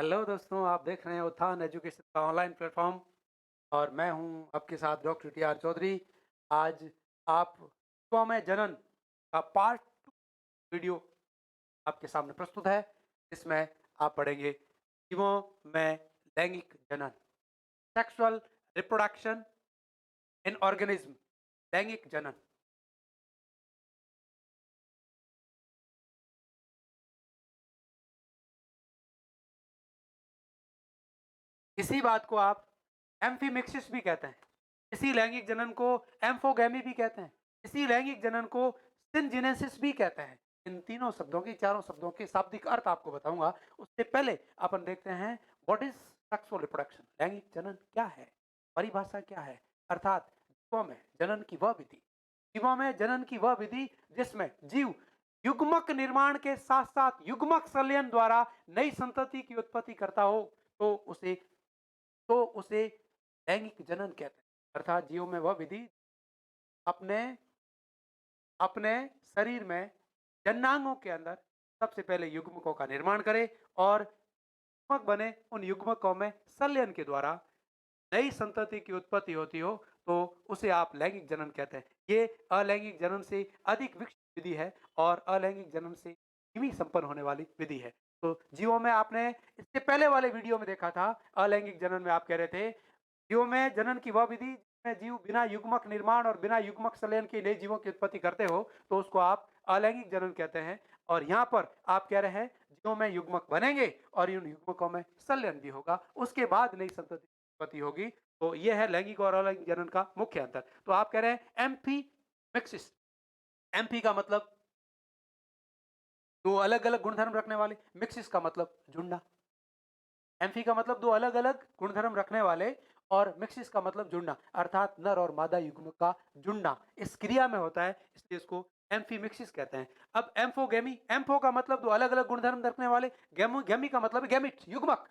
Hello दोस्तों, आप देख रहे हैं उत्थान एजुकेशन का ऑनलाइन प्लेटफॉर्म और मैं हूं आपके साथ डॉक्टर टी आर चौधरी। आज आप युवा में जनन का पार्ट 2 वीडियो आपके सामने प्रस्तुत है। इसमें आप पढ़ेंगे जीवों में लैंगिक जनन, सेक्सुअल रिप्रोडक्शन इन ऑर्गेनिज्म, लैंगिक जनन। इसी बात को आप एम्फीमिक्सिस भी कहते हैं। इसी लैंगिक जनन को एम्फोगैमी भी कहते हैं। इसी लैंगिक जनन को सिनजीनेसिस भी कहते हैं। इन तीनों शब्दों की, चारों शब्दों के शाब्दिक अर्थ आपको बताऊंगा। उससे पहले अपन देखते हैं व्हाट इज सेक्सुअल रिप्रोडक्शन, लैंगिक जनन क्या है, परिभाषा क्या है, अर्थात जीवों में जनन की वह विधि, जीवों में जनन की वह विधि जिसमें जीव युग्मक निर्माण के साथ साथ युग्मक संलयन द्वारा नई संतति की उत्पत्ति करता हो तो उसे लैंगिक जनन कहते हैं। अर्थात जीव में वह विधि अपने अपने शरीर में जननांगों के अंदर सबसे पहले युग्मकों का निर्माण करे और युग्मक बने, उन युग्मकों में संलयन के द्वारा नई संतति की उत्पत्ति होती हो तो उसे आप लैंगिक जनन कहते हैं। ये अलैंगिक जनन से अधिक विकसित विधि है और अलैंगिक जनन से धीमी संपन्न होने वाली विधि है। तो जीवों में आपने इससे पहले वाले वीडियो में देखा था, अलैंगिक जनन में आप कह रहे थे जीवों में जनन की वह विधि जिसमें जीव बिना युग्मक निर्माण और बिना युग्मक संलयन के नए जीवों की उत्पत्ति करते हो तो उसको आप अलैंगिक जनन कहते हैं। और यहाँ पर आप कह रहे हैं जीवों में युग्मक बनेंगे और इन युग्मकों में संलयन भी होगा, उसके बाद नई संतति की उत्पत्ति होगी। तो ये है लैंगिक और अलैंगिक जनन का मुख्य अंतर। तो आप कह रहे हैं एम्फी मिक्सिस, एम्फी का मतलब दो अलग अलग गुणधर्म रखने वाले, मिक्सिस का मतलब जुड़ना। एम्फी का मतलब दो अलग अलग गुणधर्म रखने वाले और मिक्सिस का मतलब जुड़ना, अर्थात नर और मादा युग्म का जुड़ना इस क्रिया में होता है, इसलिए इसको एम्फी मिक्सिस कहते हैं। अब एम्फोगेमी, एम्फो का मतलब दो अलग अलग गुणधर्म रखने वाले, गेमो गेमी का मतलब गैमिट युग्मक,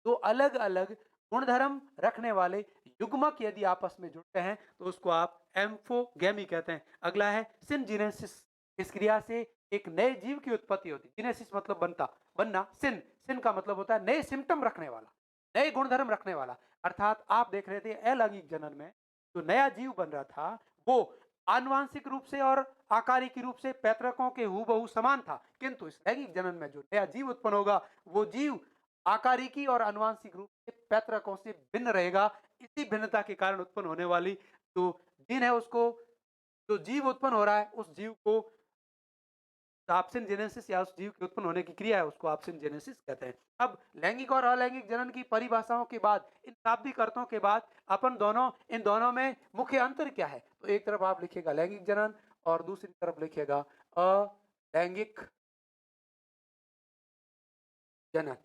दो अलग अलग गुणधर्म रखने वाले युग्मक यदि आपस में जुड़ते हैं तो उसको आप एम्फोगेमी कहते हैं। अगला है सिनजीनेसिस, इस क्रिया से एक नए जीव की उत्पत्ति होती है। जीनेसिस मतलब बनता, बनना। सिन, सिन का मतलब होता है नए सिम्टम रखने वाला, नए गुणधर्म रखने वाला। अर्थात आप देख रहे थे अलैंगिक जनन में जो नया जीव बन रहा था वो आनुवांशिक रूप से और आकारिकी रूप से पैतृकों के हूबहू समान था, किंतु इस लैंगिक जनन में जो नया जीव उत्पन्न होगा वो जीव आकारिकी और आनुवांशिक रूप से पैतृकों से भिन्न रहेगा। इसी भिन्नता के कारण उत्पन्न होने वाली जो जीन है उसको, जो जीव उत्पन्न हो रहा है उस जीव को आपसिन जेनेसिस या उस जीव के उत्पन्न होने की क्रिया है उसको आपसिन जेनेसिस कहते हैं। अब लैंगिक और अलैंगिक जनन की परिभाषाओं के बाद, इन शाब्दिक अर्थों के बाद अपन दोनों, इन दोनों में मुख्य अंतर क्या है? तो एक तरफ आप लिखिएगा लैंगिक जनन और दूसरी तरफ लिखिएगा अलैंगिक जनन।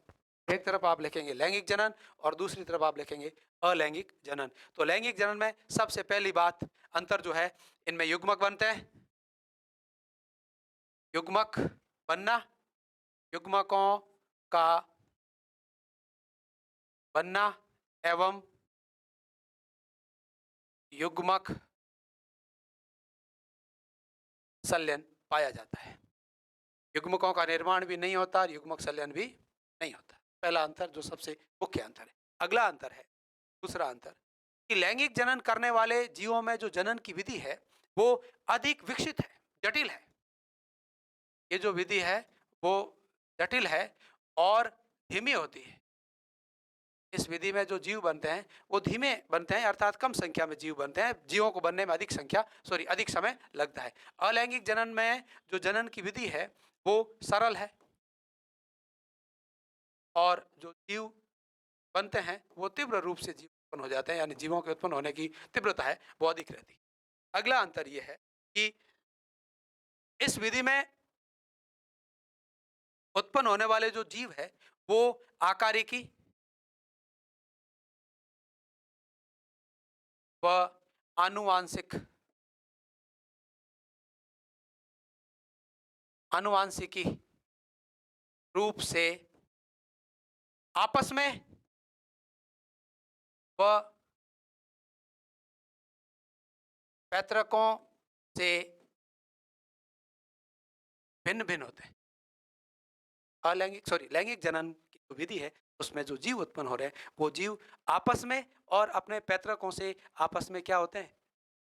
एक तरफ आप लिखेंगे लैंगिक जनन और दूसरी तरफ आप लिखेंगे अलैंगिक जनन। तो लैंगिक जनन में सबसे पहली बात, अंतर जो है, इनमें युग्मक बनते हैं। युग्मक बनना, युग्मकों का बनना एवं युग्मक संलयन पाया जाता है। युग्मकों का निर्माण भी नहीं होता और युग्मक संलयन भी नहीं होता। पहला अंतर जो सबसे मुख्य अंतर है। अगला अंतर है, दूसरा अंतर, कि लैंगिक जनन करने वाले जीवों में जो जनन की विधि है वो अधिक विकसित है, जटिल है। ये जो विधि है वो जटिल है और धीमी होती है। इस विधि में जो जीव बनते हैं वो धीमे बनते हैं, अर्थात कम संख्या में जीव बनते हैं, जीवों को बनने में अधिक समय लगता है। अलैंगिक जनन में जो जनन की विधि है वो सरल है और जो जीव बनते हैं वो तीव्र रूप से जीव उत्पन्न हो जाते हैं, यानी जीवों के उत्पन्न होने की तीव्रता है वो अधिक रहती है। अगला अंतर यह है कि इस विधि में उत्पन्न होने वाले जो जीव है वो आकारिकी व आनुवांशिक आनुवांशिकी रूप से आपस में व पैतृकों से भिन्न भिन्न होते हैं। लैंगिक जनन की जो विधि है उसमें जो जीव उत्पन्न हो रहे हैं वो जीव आपस में और अपने पैतृकों से आपस में क्या होते हैं,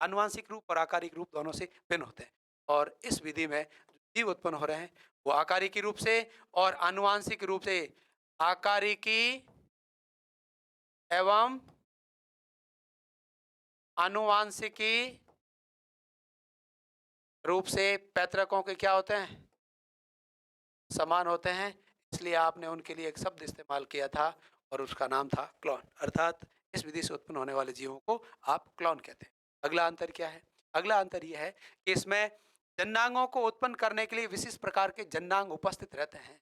आनुवांशिक रूप और आकारिक रूप दोनों से भिन्न होते हैं। और इस विधि में जो जीव उत्पन्न हो रहे हैं वो आकारिकी रूप से और आनुवांशिक रूप से, आकारिकी एवं आनुवांशिकी रूप से पैतृकों के क्या होते हैं, समान होते हैं। इसलिए आपने उनके लिए एक शब्द इस्तेमाल किया था और उसका नाम था क्लोन, अर्थात इस विधि से उत्पन्न होने वाले जीवों को आप क्लोन कहते हैं। अगला अंतर क्या है? अगला अंतर यह है कि इसमें जन्नांगों को उत्पन्न करने के लिए विशिष्ट प्रकार के जन्नांग उपस्थित रहते हैं।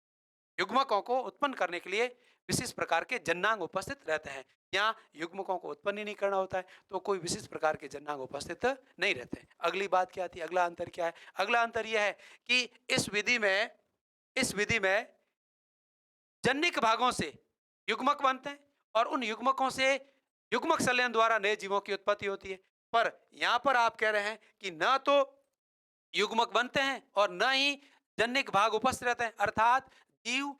युग्मकों को उत्पन्न करने के लिए विशिष्ट प्रकार के जन्नांग उपस्थित रहते हैं। यहाँ युग्मकों को उत्पन्न ही नहीं करना होता है तो कोई विशिष्ट प्रकार के जन्नांग उपस्थित नहीं रहते हैं। अगली बात क्या थी? अगला अंतर क्या है? अगला अंतर यह है कि इस विधि में जन्निक भागों से युग्मक बनते हैं और उन युग्मकों से युग्मक संलयन द्वारा नए जीवों की उत्पत्ति होती है। पर यहाँ पर आप कह रहे हैं कि न तो युग्मक बनते हैं और न ही जन्निक भाग उपस्थित रहते हैं, अर्थात जीव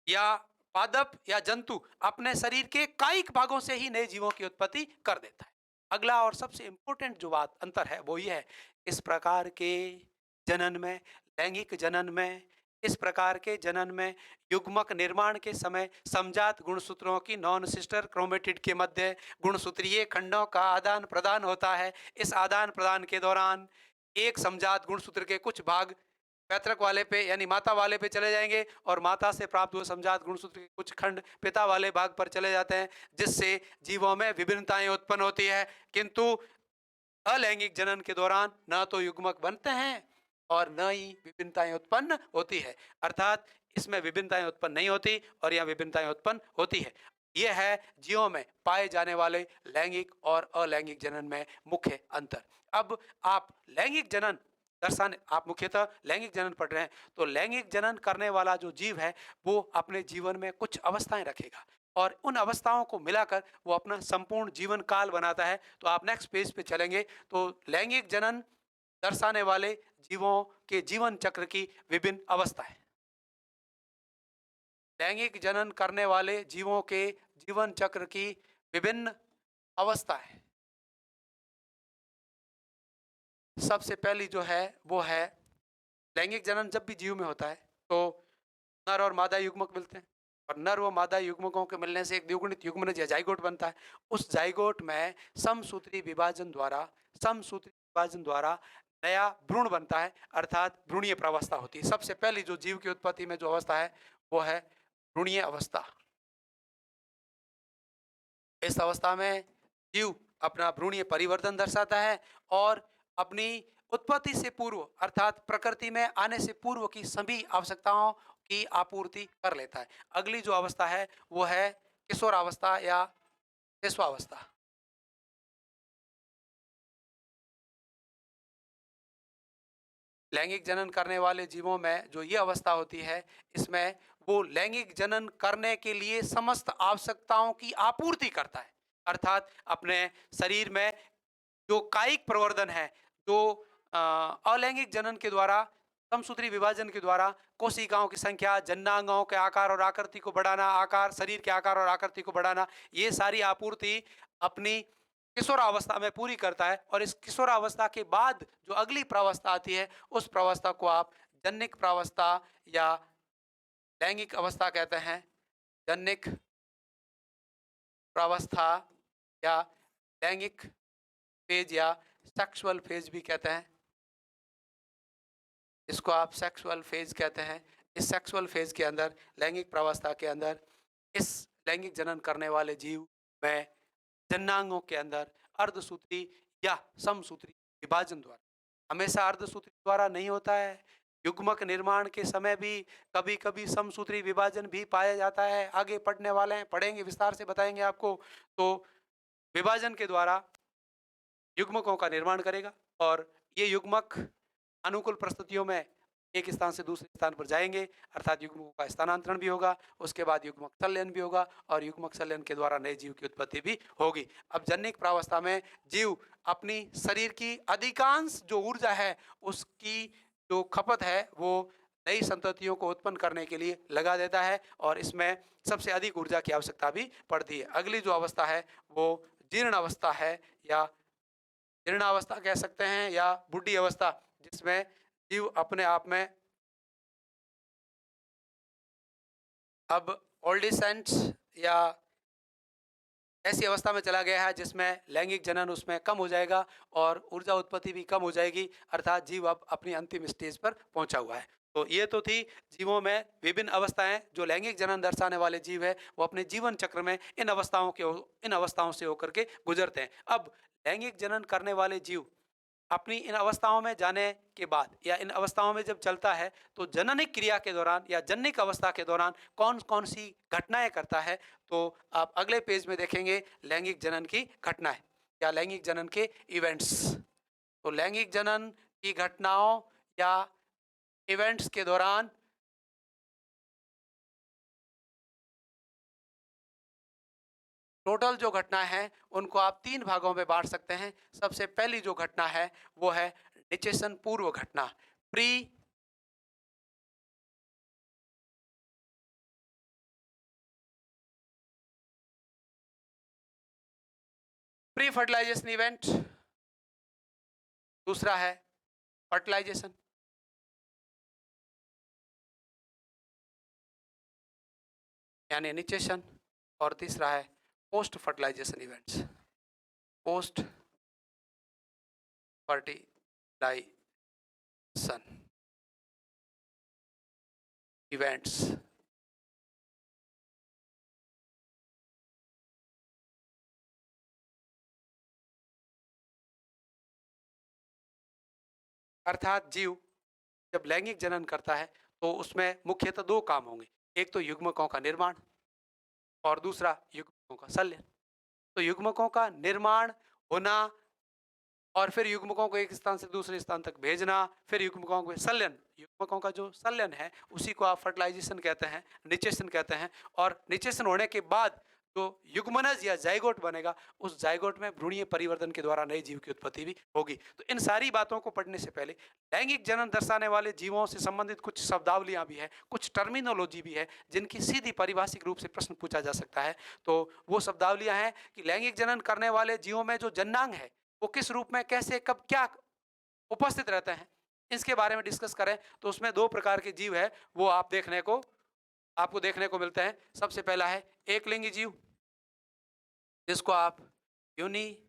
या पादप या जंतु अपने शरीर के कायिक भागों से ही नए जीवों की उत्पत्ति कर देता है। अगला और सबसे इंपॉर्टेंट जो बात अंतर है वो ये है, इस प्रकार के जनन में, लैंगिक जनन में, इस प्रकार के जनन में युग्मक निर्माण के समय समजात गुणसूत्रों की नॉन सिस्टर क्रोमेटिड के मध्य गुणसूत्रीय खंडों का आदान प्रदान होता है। इस आदान प्रदान के दौरान एक समजात गुणसूत्र के कुछ भाग पैतृक वाले पे यानी माता वाले पे चले जाएंगे और माता से प्राप्त हुए समजात गुणसूत्र के कुछ खंड पिता वाले भाग पर चले जाते हैं, जिससे जीवों में विभिन्नताएं उत्पन्न होती है। किंतु अलैंगिक जनन के दौरान न तो युग्मक बनते हैं और न ही विभिन्नताएं उत्पन्न होती है, अर्थात इसमें विभिन्नताएं उत्पन्न नहीं होती और यह विभिन्नताएं उत्पन्न होती है। यह है जीवों में पाए जाने वाले लैंगिक और अलैंगिक जनन में मुख्य अंतर। अब आप लैंगिक जनन दर्शाने, आप मुख्यतः लैंगिक जनन पढ़ रहे हैं तो लैंगिक जनन करने वाला जो जीव है वो अपने जीवन में कुछ अवस्थाएं रखेगा और उन अवस्थाओं को मिलाकर वो अपना संपूर्ण जीवन काल बनाता है। तो आप नेक्स्ट पेज पे चलेंगे तो लैंगिक जनन दर्शाने वाले जीवों के जीवन चक्र की विभिन्न अवस्थाएं, लैंगिक जनन करने वाले जीवों के जीवन चक्र की विभिन्न अवस्थाएं। सबसे पहली जो है वो है लैंगिक जनन जब भी जीव में होता है तो नर और मादा युग्मक मिलते हैं और नर व मादा युग्मकों के मिलने से एक द्विगुणित युग्मनज या जाइगोट बनता है। उस जाइगोट में समसूत्री विभाजन द्वारा नया भ्रूण बनता है, अर्थात भ्रूणीय प्रावस्था होती है। सबसे पहली जो जीव की उत्पत्ति में जो अवस्था है वो है भ्रूणीय अवस्था। इस अवस्था में जीव अपना भ्रूणीय परिवर्तन दर्शाता है और अपनी उत्पत्ति से पूर्व अर्थात प्रकृति में आने से पूर्व की सभी आवश्यकताओं की आपूर्ति कर लेता है। अगली जो अवस्था है वो है किशोरावस्था या शिशुआवस्था। लैंगिक जनन करने वाले जीवों में जो ये अवस्था होती है, इसमें वो लैंगिक जनन करने के लिए समस्त आवश्यकताओं की आपूर्ति करता है, अर्थात अपने शरीर में जो कायिक प्रवर्धन है, जो अलैंगिक जनन के द्वारा, समसूत्री विभाजन के द्वारा कोशिकाओं की संख्या, जन्नांगों के आकार और आकृति को बढ़ाना, आकार शरीर के आकार और आकृति को बढ़ाना, ये सारी आपूर्ति अपनी किशोरावस्था में पूरी करता है। और इस किशोरावस्था के बाद जो अगली प्रावस्था आती है उस प्रावस्था को आप जन्निक प्रावस्था या लैंगिक अवस्था कहते हैं। जन्निक प्रावस्था या लैंगिक फेज या सेक्सुअल फेज भी कहते हैं, इसको आप सेक्सुअल फेज कहते हैं। इस सेक्सुअल फेज के अंदर, लैंगिक प्रावस्था के अंदर, इस लैंगिक जनन करने वाले जीव में जन्नांगों के अंदर अर्धसूत्री या समसूत्री विभाजन द्वारा, हमेशा अर्धसूत्री द्वारा नहीं होता है, युग्मक निर्माण के समय भी कभी कभी समसूत्री विभाजन भी पाया जाता है। आगे पढ़ने वाले हैं, पढ़ेंगे, विस्तार से बताएंगे आपको। तो विभाजन के द्वारा युग्मकों का निर्माण करेगा और ये युग्मक अनुकूल परिस्थितियों में एक स्थान से दूसरे स्थान पर जाएंगे, अर्थात युग्मकों का स्थानांतरण भी होगा, उसके बाद युग्मक संलयन भी होगा और युग्मक संलयन के द्वारा नए जीव की उत्पत्ति भी होगी। अब जन्निक प्रावस्था में जीव अपनी शरीर की अधिकांश जो ऊर्जा है उसकी जो खपत है वो नई संततियों को उत्पन्न करने के लिए लगा देता है और इसमें सबसे अधिक ऊर्जा की आवश्यकता भी पड़ती है। अगली जो अवस्था है वो जीर्ण अवस्था है, या जीर्णावस्था कह सकते हैं, या बुढ़ी अवस्था, जिसमें जीव अपने आप में अब ओल्डिसेंट्स या ऐसी अवस्था में चला गया है जिसमें लैंगिक जनन उसमें कम हो जाएगा और ऊर्जा उत्पत्ति भी कम हो जाएगी, अर्थात जीव अब अपनी अंतिम स्टेज पर पहुंचा हुआ है। तो ये तो थी जीवों में विभिन्न अवस्थाएं। जो लैंगिक जनन दर्शाने वाले जीव है वो अपने जीवन चक्र में इन अवस्थाओं से होकर के गुजरते हैं। अब लैंगिक जनन करने वाले जीव अपनी इन अवस्थाओं में जाने के बाद या इन अवस्थाओं में जब चलता है तो जननिक क्रिया के दौरान या जननिक अवस्था के दौरान कौन कौन सी घटनाएं करता है, तो आप अगले पेज में देखेंगे लैंगिक जनन की घटनाएं या लैंगिक जनन के इवेंट्स। तो लैंगिक जनन की घटनाओं या इवेंट्स के दौरान टोटल जो घटना है उनको आप 3 भागों में बांट सकते हैं। सबसे पहली जो घटना है वो है निचेसन पूर्व घटना, प्री प्री फर्टिलाइजेशन इवेंट। दूसरा है फर्टिलाइजेशन, यानी निचेशन। और तीसरा है post fertilisation events, post fertilisation events. अर्थात जीव जब लैंगिक जनन करता है तो उसमें मुख्यतः 2 काम होंगे, एक तो युग्मकों का निर्माण और दूसरा युग्मकों का संलयन। तो युग्मकों का निर्माण होना और फिर युग्मकों को एक स्थान से दूसरे स्थान तक भेजना, फिर युग्मकों को संलयन, युग्मकों का जो संलयन है उसी को आप फर्टिलाइजेशन कहते हैं, निचेशन कहते हैं। और निचेशन होने के बाद जो युग्मनज या जाइगोट बनेगा, उस जाइगोट में भ्रूणीय परिवर्तन के द्वारा नए जीव की उत्पत्ति भी होगी। तो इन सारी बातों को पढ़ने से पहले लैंगिक जनन दर्शाने वाले जीवों से संबंधित कुछ शब्दावलियां भी है, कुछ टर्मिनोलॉजी भी है जिनकी सीधी पारिभाषिक रूप से प्रश्न पूछा जा सकता है। तो वो शब्दावलियां हैं कि लैंगिक जनन करने वाले जीवों में जो जन्नांग है वो किस रूप में, कैसे, कब, क्या उपस्थित रहते हैं, इसके बारे में डिस्कस करें तो उसमें 2 प्रकार के जीव है वो आपको देखने को मिलते हैं। सबसे पहला है एक लिंगी जीव, जिसको आप यूनिसेक्सुअल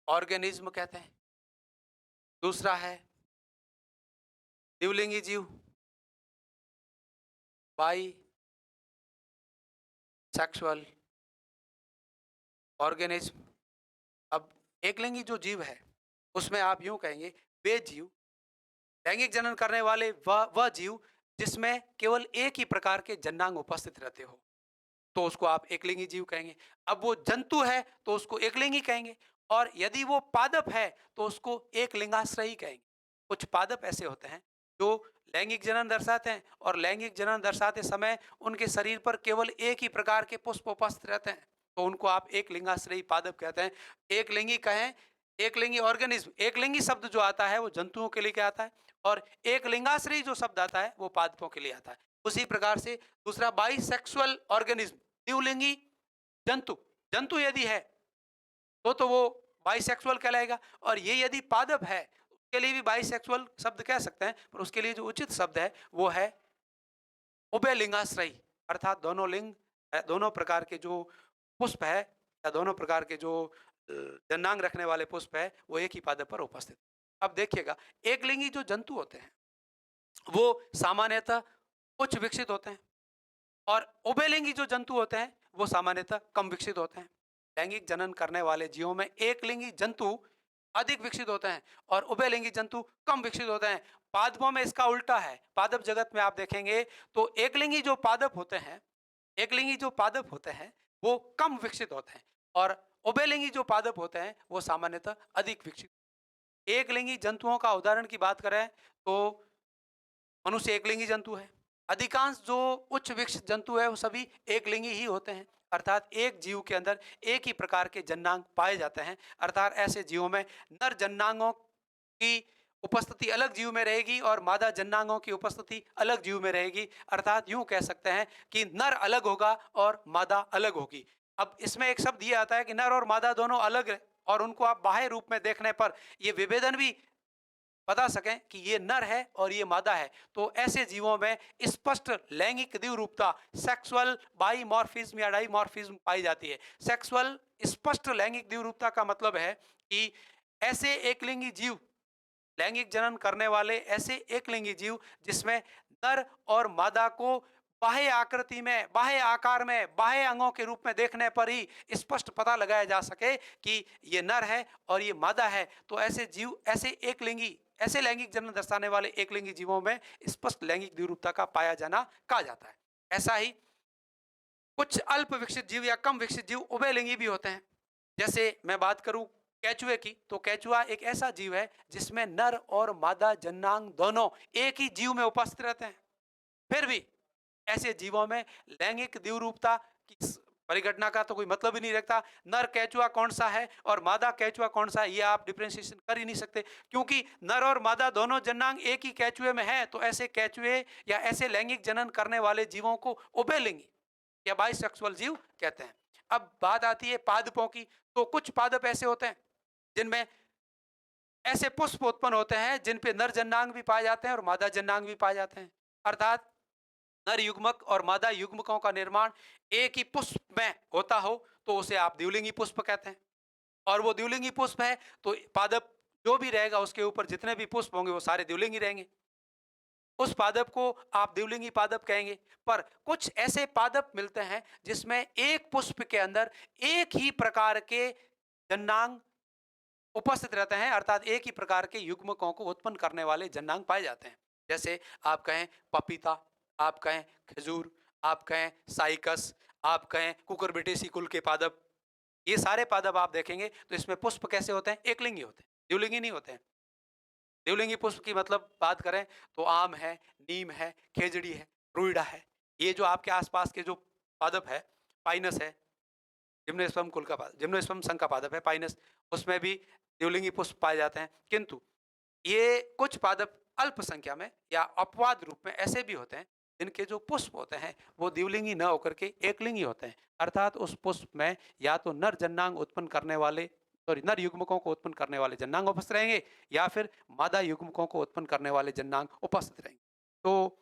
ऑर्गेनिज्म कहते हैं। दूसरा है द्विलिंगी जीव, बाई सेक्सुअल ऑर्गेनिज्म। अब एक लिंगी जो जीव है उसमें आप यूं कहेंगे वे जीव, लैंगिक जनन करने वाले वह जीव जिसमें केवल एक ही प्रकार के जन्नांग उपस्थित रहते हो, तो उसको आप एकलिंगी जीव कहेंगे। अब वो जंतु है तो उसको एकलिंगी कहेंगे, और यदि वो पादप है तो उसको एक लिंगाश्रयी कहेंगे। कुछ पादप ऐसे होते हैं जो लैंगिक जनन दर्शाते हैं और लैंगिक जनन दर्शाते समय उनके शरीर पर केवल एक ही प्रकार के पुष्प उपस्थित रहते हैं, तो उनको आप एक लिंगाश्रयी पादप कहते हैं। एक लिंगी कहें, एक लिंगी ऑर्गेनिज्म, एक लिंगी शब्द जो आता है वो जंतुओं के लिए आता है और एक लिंगाश्रयी जो शब्द आता है वो पादपों के लिए आता है। उसी प्रकार से दूसरा बाइसेक्सुअल ऑर्गेनिज्म, द्विलिंगी जंतु, जंतु यदि है तो वो बाइसेक्सुअल कहलाएगा, और ये यदि पादप है उसके लिए भी बाइसेक्सुअल शब्द कह सकते हैं, पर उसके लिए जो उचित शब्द है वो है उभयलिंगाश्रयी, अर्थात दोनों लिंग, दोनों प्रकार के जो पुष्प है या दोनों प्रकार के जो जन्नांग रखने वाले पुष्प है वो एक ही पादप पर उपस्थित। अब देखिएगा एक लिंगी जो जंतु होते हैं वो सामान्यतः उच्च विकसित होते हैं और उभयलिंगी जो जंतु होते हैं वो सामान्यतः कम विकसित होते हैं। लैंगिक जनन करने वाले जीवों में एक लिंगी जंतु अधिक विकसित होते हैं और उभयलिंगी जंतु कम विकसित होते हैं। पादपों में इसका उल्टा है। पादप जगत में आप देखेंगे तो एकलिंगी जो पादप होते हैं, एकलिंगी जो पादप होते हैं वो कम विकसित होते हैं और उभयलिंगी जो पादप होते हैं वो सामान्यतः अधिक विकसित। एक लिंगी जंतुओं का उदाहरण की बात करें तो मनुष्य एक लिंगी जंतु है। अधिकांश जो उच्च विकसित जंतु है वो सभी एक लिंगी ही होते हैं, अर्थात एक जीव के अंदर एक ही प्रकार के जन्नांग पाए जाते हैं। अर्थात ऐसे जीवों में नर जन्नांगों की उपस्थिति अलग जीव में रहेगी और मादा जननांगों की उपस्थिति अलग जीव में रहेगी। अर्थात यूं कह सकते हैं कि नर अलग होगा और मादा अलग होगी। अब इसमें एक शब्द ये आता है कि नर और मादा दोनों अलग है और उनको आप बाह्य रूप में देखने पर ये विभेदन भी बता सकें कि ये नर है और ये मादा है। तो ऐसे जीवों में स्पष्ट लैंगिक द्विरूपता, सेक्सुअल बाईमॉर्फिज्म या डाईमॉर्फिज्म पाई जाती है। सेक्सुअल स्पष्ट लैंगिक द्विरूपता का मतलब है कि ऐसे एकलिंगी जीव, लैंगिक जनन करने वाले ऐसे एकलिंगी जीव जिसमें नर और मादा को बाह्य आकृति में, बाह्य आकार में, बाह्य अंगों के रूप में देखने पर ही स्पष्ट पता लगाया जा सके कि ये नर है और ये मादा है। तो ऐसे जीव, ऐसे एकलिंगी, ऐसे लैंगिक जनन दर्शाने वाले एकलिंगी जीवों में स्पष्ट लैंगिक द्विरूपता का पाया जाना कहा जाता है। ऐसा ही कुछ अल्प विकसित जीव या कम विकसित जीव उभयलिंगी भी होते हैं। जैसे मैं बात करूं केचुए की, तो केचुआ एक ऐसा जीव है जिसमें नर और मादा जननांग दोनों एक ही जीव में उपस्थित रहते हैं। फिर भी ऐसे जीवों में लैंगिक द्विरूपता की परिघटना का तो कोई मतलब ही नहीं रखता। नर केचुआ कौन सा है और मादा केचुआ कौन सा है, ये आप डिफरेंशिएशन कर ही नहीं सकते, क्योंकि नर और मादा दोनों जननांग एक ही केचुए में है। तो ऐसे केचुए या ऐसे लैंगिक जनन करने वाले जीवों को उभयलिंगी या बाइसेक्सुअल जीव कहते हैं। अब बात आती है पादपों की। तो कुछ पादप ऐसे होते हैं जिनमें ऐसे पुष्प उत्पन्न होते हैं जिन पे नर जननांग भी पाए जाते हैं और मादा जननांग भी पाए जाते हैं। अर्थात नर युग्मक और मादा युग्मकों का निर्माण एक ही पुष्प में होता हो तो उसे आप द्विलिंगी पुष्प कहते हैं। और वो द्विलिंगी पुष्प है तो पादप जो भी रहेगा उसके ऊपर जितने भी पुष्प होंगे वो सारे द्विलिंगी रहेंगे। उस पादप को आप द्विलिंगी पादप कहेंगे। पर कुछ ऐसे पादप मिलते हैं जिसमें एक पुष्प के अंदर एक ही प्रकार के जननांग उपस्थित रहते हैं, अर्थात एक ही प्रकार के युग्मकों को उत्पन्न करने वाले जननांग पाए जाते हैं। जैसे आप कहें पपीता, आप कहें खजूर, आप कहें साइकस, आप कहें कुकुरबिटेसी कुल के पादप। ये सारे पादप आप देखेंगे तो इसमें पुष्प कैसे होते हैं, एकलिंगी होते हैं, द्विलिंगी नहीं होते हैं। द्विलिंगी पुष्प की मतलब बात करें तो आम है, नीम है, खेजड़ी है, रुईड़ा है। ये जो आपके आसपास के जो पादप है, पाइनस है, जिम्नोस्पर्म कुल का पादप, जिम्नोस्पर्म संघ का पादप है पाइनस, उसमें भी द्विलिंगी पुष्प पाए जाते हैं। किंतु ये कुछ पादप अल्प संख्या में या अपवाद रूप में ऐसे भी होते हैं जिनके जो पुष्प होते हैं वो द्विलिंगी न होकर के एकलिंगी होते हैं। अर्थात उस पुष्प में या तो नर जननांग उत्पन्न करने वाले, सॉरी, नर युग्मकों को उत्पन्न करने वाले जननांग उपस्थित रहेंगे या फिर मादा युग्मकों को उत्पन्न करने वाले जननांग उपस्थित रहेंगे। तो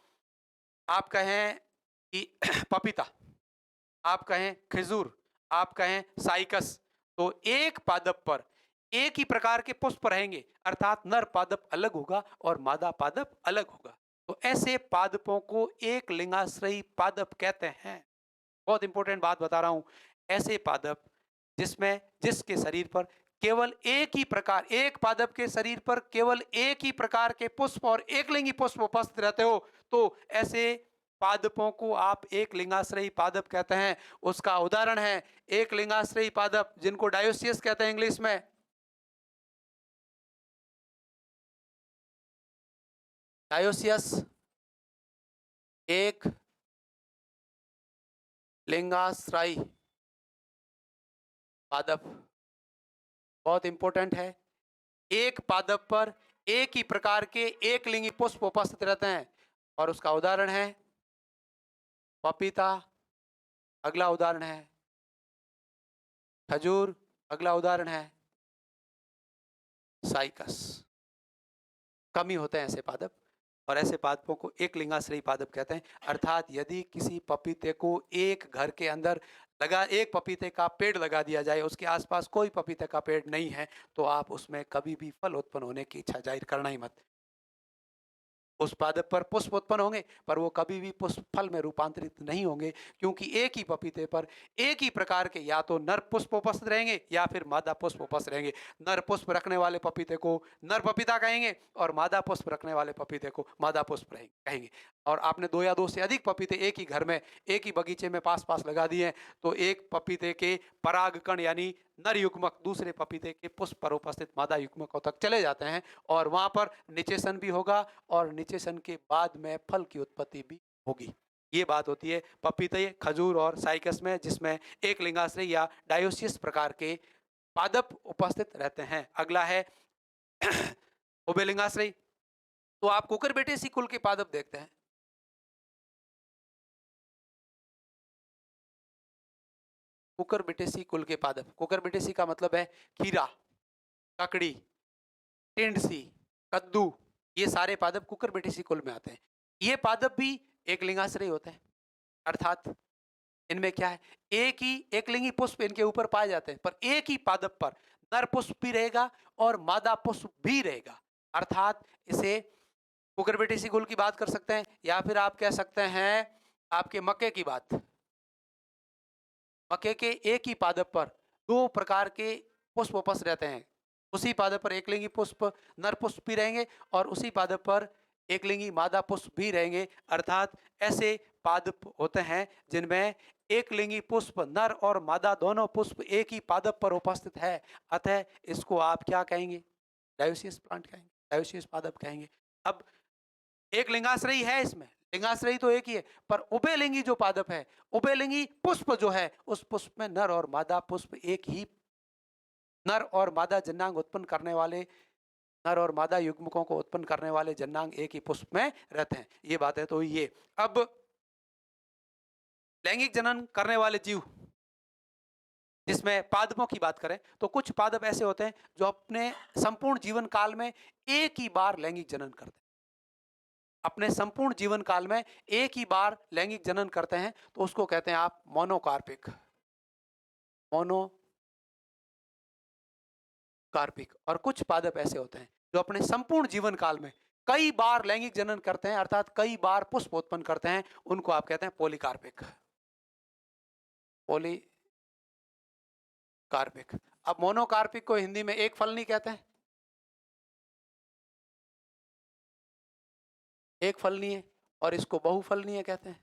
आप कहें कि पपीता, आप कहें खजूर, आप कहें साइकस, तो एक पादप पर एक ही प्रकार के पुष्प रहेंगे, अर्थात नर पादप अलग होगा और मादा पादप अलग होगा। तो ऐसे पादपों को एक लिंगाश्रयी पादप कहते हैं। बहुत इंपॉर्टेंट बात बता रहा हूं। ऐसे पादप जिसमें, जिसके शरीर पर केवल एक ही प्रकार, एक पादप के शरीर पर केवल एक ही प्रकार के पुष्प और एक लिंगी पुष्प उपस्थित रहते हो, तो ऐसे पादपों को आप एक लिंगाश्रयी पादप कहते हैं। उसका उदाहरण है एक लिंगाश्रयी पादप जिनको डायोसियस कहते हैं इंग्लिश में। डायोसियस एक लिंगाश्रयी पादप, बहुत इंपॉर्टेंट है। एक पादप पर एक ही प्रकार के एक लिंगी पुष्प उपस्थित रहते हैं और उसका उदाहरण है पपीता, अगला उदाहरण है खजूर, अगला उदाहरण है साइकस। कम ही होते हैं ऐसे पादप और ऐसे पादपों को एक लिंगाश्रयी पादप कहते हैं। अर्थात यदि किसी पपीते को एक घर के अंदर लगा, एक पपीते का पेड़ लगा दिया जाए, उसके आसपास कोई पपीते का पेड़ नहीं है, तो आप उसमें कभी भी फल उत्पन्न होने की इच्छा जाहिर करना ही मत। उस पादप पर पुष्प उत्पन्न होंगे पर वो कभी भी पुष्प फल में रूपांतरित नहीं होंगे, क्योंकि एक ही पपीते पर एक ही प्रकार के या तो नर पुष्प उपस्थित रहेंगे या फिर मादा पुष्प उपस्थित रहेंगे। नर पुष्प रखने वाले पपीते को नर पपीता कहेंगे और मादा पुष्प रखने वाले पपीते को मादा पुष्प कहेंगे। और आपने दो या दो से अधिक पपीते एक ही घर में, एक ही बगीचे में पास पास लगा दिए हैं, तो एक पपीते के परागकण यानी नर युग्मक दूसरे पपीते के पुष्प पर उपस्थित मादा युग्मकों तक चले जाते हैं और वहां पर निषेचन भी होगा और निषेचन के बाद में फल की उत्पत्ति भी होगी। ये बात होती है पपीते, खजूर और साइकस में, जिसमें एक लिंगाश्रय या डायोसियस प्रकार के पादप उपस्थित रहते हैं। अगला है उभयलिंगाश्रयी। तो आप कुकुरबिटेसी कुल के पादप देखते हैं। कुकुरबिटेसी कुल के पादप, कुकुरबिटेसी का मतलब है खीरा, ककड़ी, टिंडसी, कद्दू, ये सारे पादप कुकुरबिटेसी कुल में आते हैं। ये पादप भी एक लिंगाश्रयी होते हैं, अर्थात इनमें क्या है, एक ही एक लिंगी पुष्प इनके ऊपर पाए जाते हैं, पर एक ही पादप पर नर पुष्प भी रहेगा और मादा पुष्प भी रहेगा। अर्थात इसे कुकुरबिटेसी कुल की बात कर सकते हैं, या फिर आप कह सकते हैं आपके मक्के की बात। मक्के के एक ही पादप पर दो प्रकार के पुष्प उपस्थ रहते हैं। उसी पादप पर एकलिंगी पुष्प नर पुष्प भी रहेंगे और उसी पादप पर एकलिंगी मादा पुष्प भी रहेंगे। अर्थात ऐसे पादप होते हैं जिनमें एकलिंगी पुष्प नर और मादा दोनों पुष्प एक ही पादप पर उपस्थित है। अतः इसको आप क्या कहेंगे, डायोसियस प्लांट कहेंगे, डायोसियस पादप कहेंगे। अब एक लिंगाश्रयी है, इसमें लिंगाश्रयी तो एक ही है, पर उभयलिंगी जो पादप है, उभयलिंगी पुष्प जो है, उस पुष्प में नर और मादा पुष्प एक ही, नर और मादा जन्नांग उत्पन्न करने वाले, नर और मादा युग्मकों को उत्पन्न करने वाले जन्नांग एक ही पुष्प में रहते हैं। ये बात है। तो ये अब लैंगिक जनन करने वाले जीव, जिसमें पादपों की बात करें तो कुछ पादप ऐसे होते हैं जो अपने संपूर्ण जीवन काल में एक ही बार लैंगिक जनन करते हैं। अपने संपूर्ण जीवन काल में एक ही बार लैंगिक जनन करते हैं, तो उसको कहते हैं आप मोनोकार्पिक, मोनोकार्पिक। और कुछ पादप ऐसे होते हैं जो अपने संपूर्ण जीवन काल में कई बार लैंगिक जनन करते हैं, अर्थात कई बार पुष्प उत्पन्न करते हैं, उनको आप कहते हैं पॉलीकार्पिक, पॉलीकार्पिक। अब मोनोकार्पिक को हिंदी में एक फलनी कहते हैं, एक फलनी है, और इसको बहुफलनीय कहते हैं।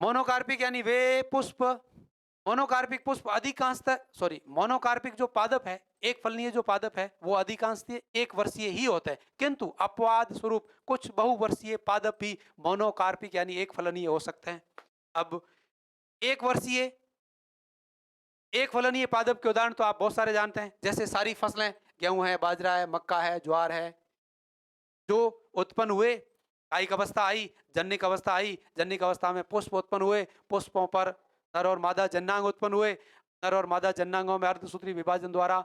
मोनोकार्पिक यानी वे पुष्प, मोनोकार्पिक पुष्प अधिकांशतः, सॉरी, मोनोकार्पिक जो पादप है, एक फलनीय जो पादप है, वो अधिकांशतः एक वर्षीय ही होता है, किंतु अपवाद स्वरूप कुछ बहुवर्षीय पादप भी मोनोकार्पिक यानी एक फलनीय हो सकते हैं। अब एक वर्षीय एक फलनीय पादप के उदाहरण तो आप बहुत सारे जानते हैं, जैसे सारी फसलें, गेहूं है, बाजरा है, मक्का है, ज्वार है, जो उत्पन्न हुए, कायिक अवस्था आई, जन्निक अवस्था आई, जन्निक अवस्था में पुष्प उत्पन्न हुए, पुष्पों पर नर और मादा जन्नांग उत्पन्न हुए, नर और मादा जन्नांगों में अर्धसूत्री विभाजन द्वारा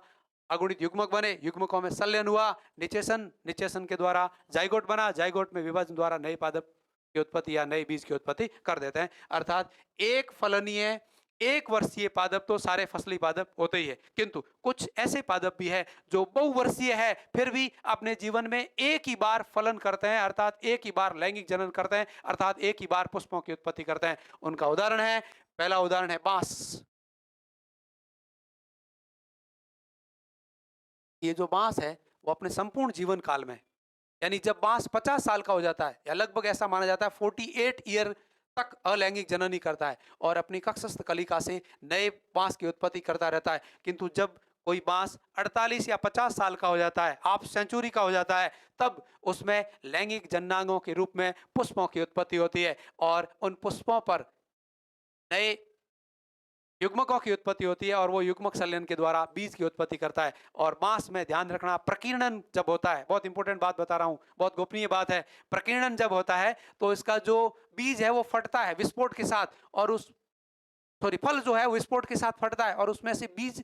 अगुणित युग्मक बने, युग्मकों में संलयन हुआ, निचेसन, निचेसन के द्वारा जाइगोट बना, जाइगोट में विभाजन द्वारा नए पादप की उत्पत्ति या नए बीज की उत्पत्ति कर देते हैं। अर्थात एक फलनीय एक वर्षीय पादप तो सारे फसली पादप होते ही है, किंतु कुछ ऐसे पादप भी है जो बहुवर्षीय है, फिर भी अपने जीवन में एक ही बार फलन करते हैं, अर्थात एक ही बार लैंगिक जनन करते हैं, अर्थात एक ही बार पुष्पों की उत्पत्ति करते हैं। उनका उदाहरण है, पहला उदाहरण है बांस। ये जो बांस है वो अपने संपूर्ण जीवन काल में, यानी जब बांस 50 साल का हो जाता है, या लगभग ऐसा माना जाता है 48 ईयर तक अलैंगिक जननी करता है और अपनी कक्षस्थ कलिका से नए बांस की उत्पत्ति करता रहता है। किंतु जब कोई बांस 48 या 50 साल का हो जाता है, हाफ सेंचुरी का हो जाता है, तब उसमें लैंगिक जन्नांगों के रूप में पुष्पों की उत्पत्ति होती है और उन पुष्पों पर नए युग्मकों की उत्पत्ति होती है और वो युग्मक संलयन के द्वारा बीज की उत्पत्ति करता है। और बांस में ध्यान रखना, प्रकीर्णन जब होता है, बहुत इंपॉर्टेंट बात बता रहा हूं, बहुत गोपनीय बात है, प्रकीर्णन जब होता है तो इसका जो बीज है वो फटता है विस्फोट के साथ, और उस, सॉरी, फल जो है वो विस्फोट के साथ फटता है और उसमें से बीज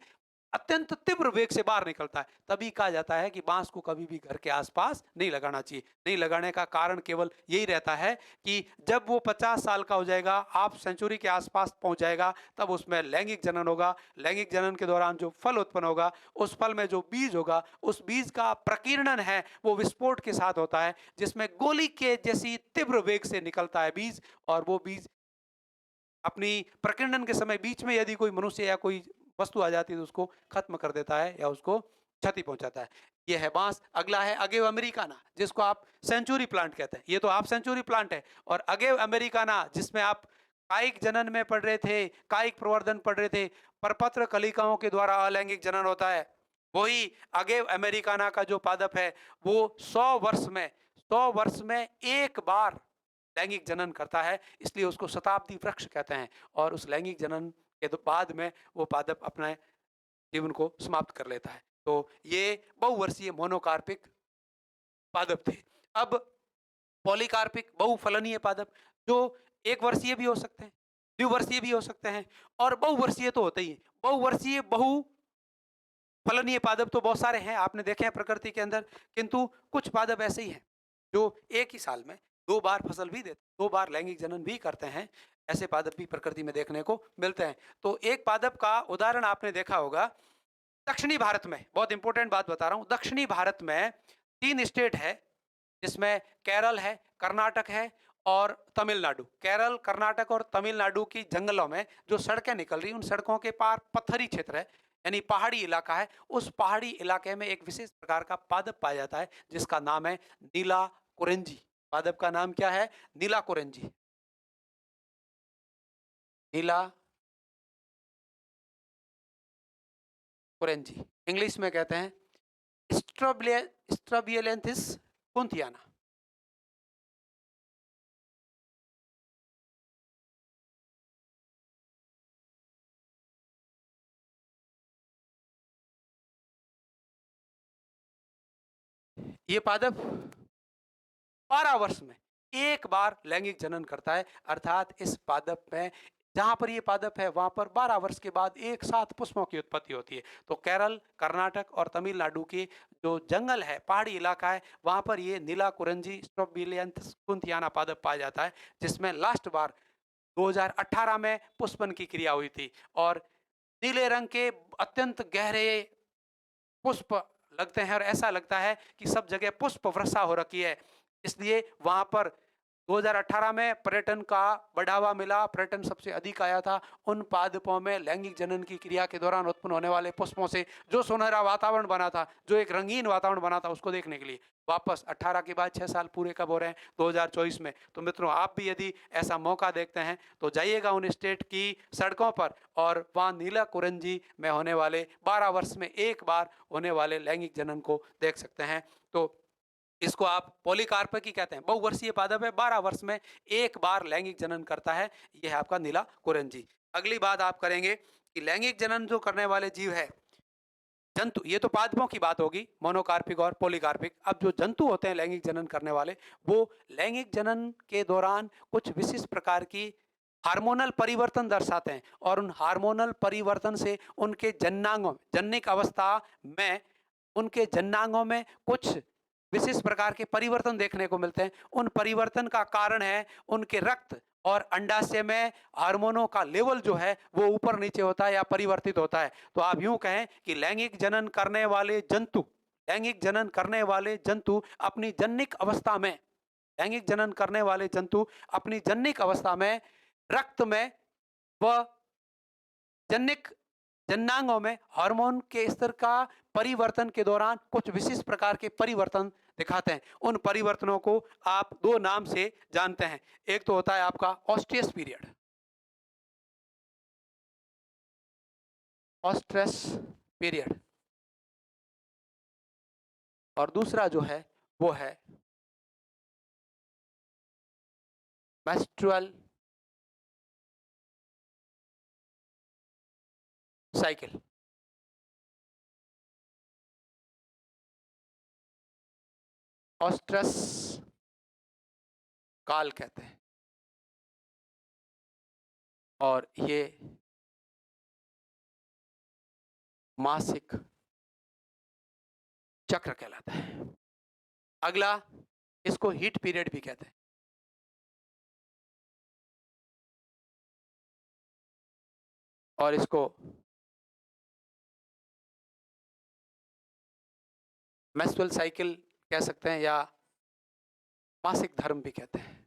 अत्यंत तीव्र वेग से बाहर निकलता है। तभी कहा जाता है कि बांस को कभी भी घर के आसपास नहीं लगाना चाहिए। नहीं लगाने का कारण केवल यही रहता है कि जब वो 50 साल का हो जाएगा, आप सेंचुरी के आसपास पहुंच जाएगा, तब उसमें लैंगिक जनन होगा। लैंगिक जनन के दौरान जो फल उत्पन्न होगा, उस फल में जो बीज होगा, उस बीज का प्रकीर्णन है वो विस्फोट के साथ होता है, जिसमें गोली के जैसी तीव्र वेग से निकलता है बीज, और वो बीज अपनी प्रकीर्णन के समय बीच में यदि कोई मनुष्य या कोई वस्तु आ जाती है तो उसको खत्म कर देता है या उसको क्षति पहुंचाता है। ये है बांस। अगला है अगेव अमेरिकाना, जिसको आप सेंचुरी प्लांट कहते हैं। ये तो आप सेंचुरी प्लांट है। और अगेव अमेरिकाना, जिसमें आप कायिक जनन में पढ़ रहे थे, कायिक प्रवर्धन पढ़ रहे थे, परपत्र कलिकाओं के द्वारा अलैंगिक जनन होता है, वही अगेव अमेरिकाना का जो पादप है वो 100 वर्ष में एक बार लैंगिक जनन करता है, इसलिए उसको शताब्दी वृक्ष कहते हैं। और उस लैंगिक जनन के बाद में वो पादप अपने जीवन को समाप्त कर लेता है। तो ये बहुवर्षीय मोनोकार्पिक पादप थे। अब पॉलीकार्पिक बहुफलनीय पादप जो 1 वर्षीय भी हो सकते हैं, द्विवर्षीय भी हो सकते हैं और बहुवर्षीय तो होते ही हैं। बहुवर्षीय बहुफलनीय पादप तो बहुत सारे हैं, आपने देखे हैं प्रकृति के अंदर, किंतु कुछ पादप ऐसे ही हैं जो एक ही साल में 2 बार फसल भी देते, 2 बार लैंगिक जनन भी करते हैं। ऐसे पादप भी प्रकृति में देखने को मिलते हैं। तो एक पादप का उदाहरण आपने देखा होगा दक्षिणी भारत में, बहुत इंपॉर्टेंट बात बता रहा हूँ, दक्षिणी भारत में 3 स्टेट है जिसमें केरल है, कर्नाटक है और तमिलनाडु। केरल, कर्नाटक और तमिलनाडु की जंगलों में जो सड़कें निकल रही, उन सड़कों के पार पत्थरी क्षेत्र है, यानी पहाड़ी इलाका है। उस पहाड़ी इलाके में एक विशेष प्रकार का पादप पाया जाता है जिसका नाम है नीला कुरेंजी। पादप का नाम क्या है? नीला कुरेंजी। नीला कुरेंजी इंग्लिश में कहते हैं स्ट्रोबियलेंथिस कुंथियाना। ये पादप 12 वर्ष में एक बार लैंगिक जनन करता है, अर्थात इस पादप में जहां पर ये पादप है वहां पर 12 वर्ष के बाद एक साथ पुष्पों की उत्पत्ति होती है। तो केरल, कर्नाटक और तमिलनाडु के जो जंगल है, पहाड़ी इलाका है, वहां पर ये नीला कुरंजी स्ट्रोबिलियंथस कुंथियाना पादप पाया जाता है, जिसमें लास्ट बार 2018 में पुष्पन की क्रिया हुई थी और नीले रंग के अत्यंत गहरे पुष्प लगते हैं और ऐसा लगता है कि सब जगह पुष्प वर्षा हो रखी है। इसलिए वहां पर 2018 में पर्यटन का बढ़ावा मिला, पर्यटन सबसे अधिक आया था। उन पादपों में लैंगिक जनन की क्रिया के दौरान उत्पन्न होने वाले पुष्पों से जो सुनहरा वातावरण बना था, जो एक रंगीन वातावरण बना था, उसको देखने के लिए वापस 18 के बाद 6 साल पूरे कब हो रहे हैं? 2024 में। तो मित्रों, आप भी यदि ऐसा मौका देखते हैं तो जाइएगा उन स्टेट की सड़कों पर और वहाँ नीला कुरंजी में होने वाले 12 वर्ष में एक बार होने वाले लैंगिक जनन को देख सकते हैं। तो इसको आप पॉलीकार्प की कहते हैं, बहुवर्षीय पादप है, 12 वर्ष में एक बार लैंगिक जनन करता है। यह है आपका नीला कुरंजी। अगली बात आप करेंगे कि लैंगिक जनन जो करने वाले जीव है जंतु, ये तो पादपों की बात होगी, मोनोकार्पिक और पॉलीकार्पिक। अब जो जंतु होते हैं लैंगिक जनन करने वाले, वो लैंगिक जनन के दौरान कुछ विशिष्ट प्रकार की हार्मोनल परिवर्तन दर्शाते हैं और उन हार्मोनल परिवर्तन से उनके जन्नांगों, जन्निक अवस्था में, उनके जन्नांगों में कुछ विशिष्ट प्रकार के परिवर्तन देखने को मिलते हैं। उन परिवर्तन का कारण है उनके रक्त और अंडाशय में हार्मोनों का लेवल जो है वो ऊपर नीचे होता है या परिवर्तित होता है। तो आप यूं कहें कि लैंगिक जनन करने वाले जंतु, लैंगिक जनन करने वाले जंतु अपनी जन्निक अवस्था में, लैंगिक जनन करने वाले जंतु अपनी जन्निक अवस्था में रक्त में व जन्निक जन्नांगों में हार्मोन के स्तर का परिवर्तन के दौरान कुछ विशिष्ट प्रकार के परिवर्तन दिखाते हैं। उन परिवर्तनों को आप दो नाम से जानते हैं। एक तो होता है आपका ऑस्ट्रियस पीरियड, ऑस्ट्रस पीरियड, और दूसरा जो है वो है मेस्ट्रुअल साइकिल। ऑस्ट्रस काल कहते हैं और ये मासिक चक्र कहलाता है। अगला, इसको हीट पीरियड भी कहते हैं और इसको मेस्ट्रुअल साइकिल कह सकते हैं या मासिक धर्म भी कहते हैं।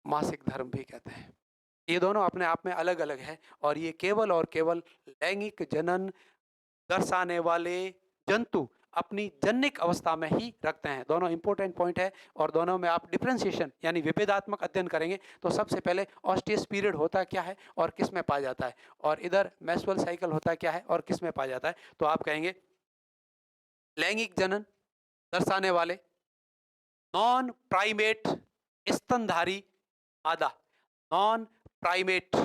मासिक धर्म भी कहते हैं। ये दोनों अपने आप में अलग अलग है और ये केवल और केवल लैंगिक जनन दर्शाने वाले जंतु अपनी जन्निक अवस्था में ही रखते हैं। दोनों इंपॉर्टेंट पॉइंट है और दोनों में आप डिफरेंशिएशन यानी विभेदात्मक अध्ययन करेंगे तो सबसे पहले ऑस्टियस पीरियड होता क्या है और किस में पाया जाता है, और इधर मेस्ट्रुअल साइकिल होता क्या है और किस में पाया जाता है। तो आप कहेंगे लैंगिक जनन दर्शाने वाले नॉन प्राइमेट स्तनधारी मादा, नॉन प्राइमेट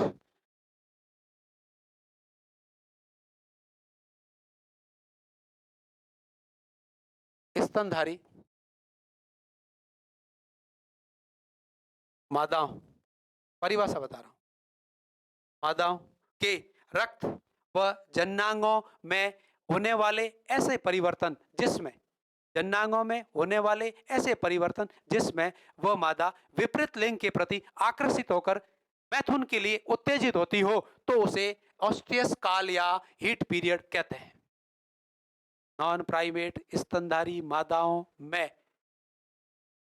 स्तनधारी मादाओं, परिभाषा बता रहा हूं, मादाओं के रक्त व जननांगों में होने वाले ऐसे परिवर्तन जिसमें जननांगों में होने वाले ऐसे परिवर्तन जिसमें वह मादा विपरीत लिंग के प्रति आकर्षित होकर मैथुन के लिए उत्तेजित होती हो तो उसे ऑस्ट्रियस काल या हीट पीरियड कहते हैं। नॉन प्राइमेट स्तनधारी मादाओं में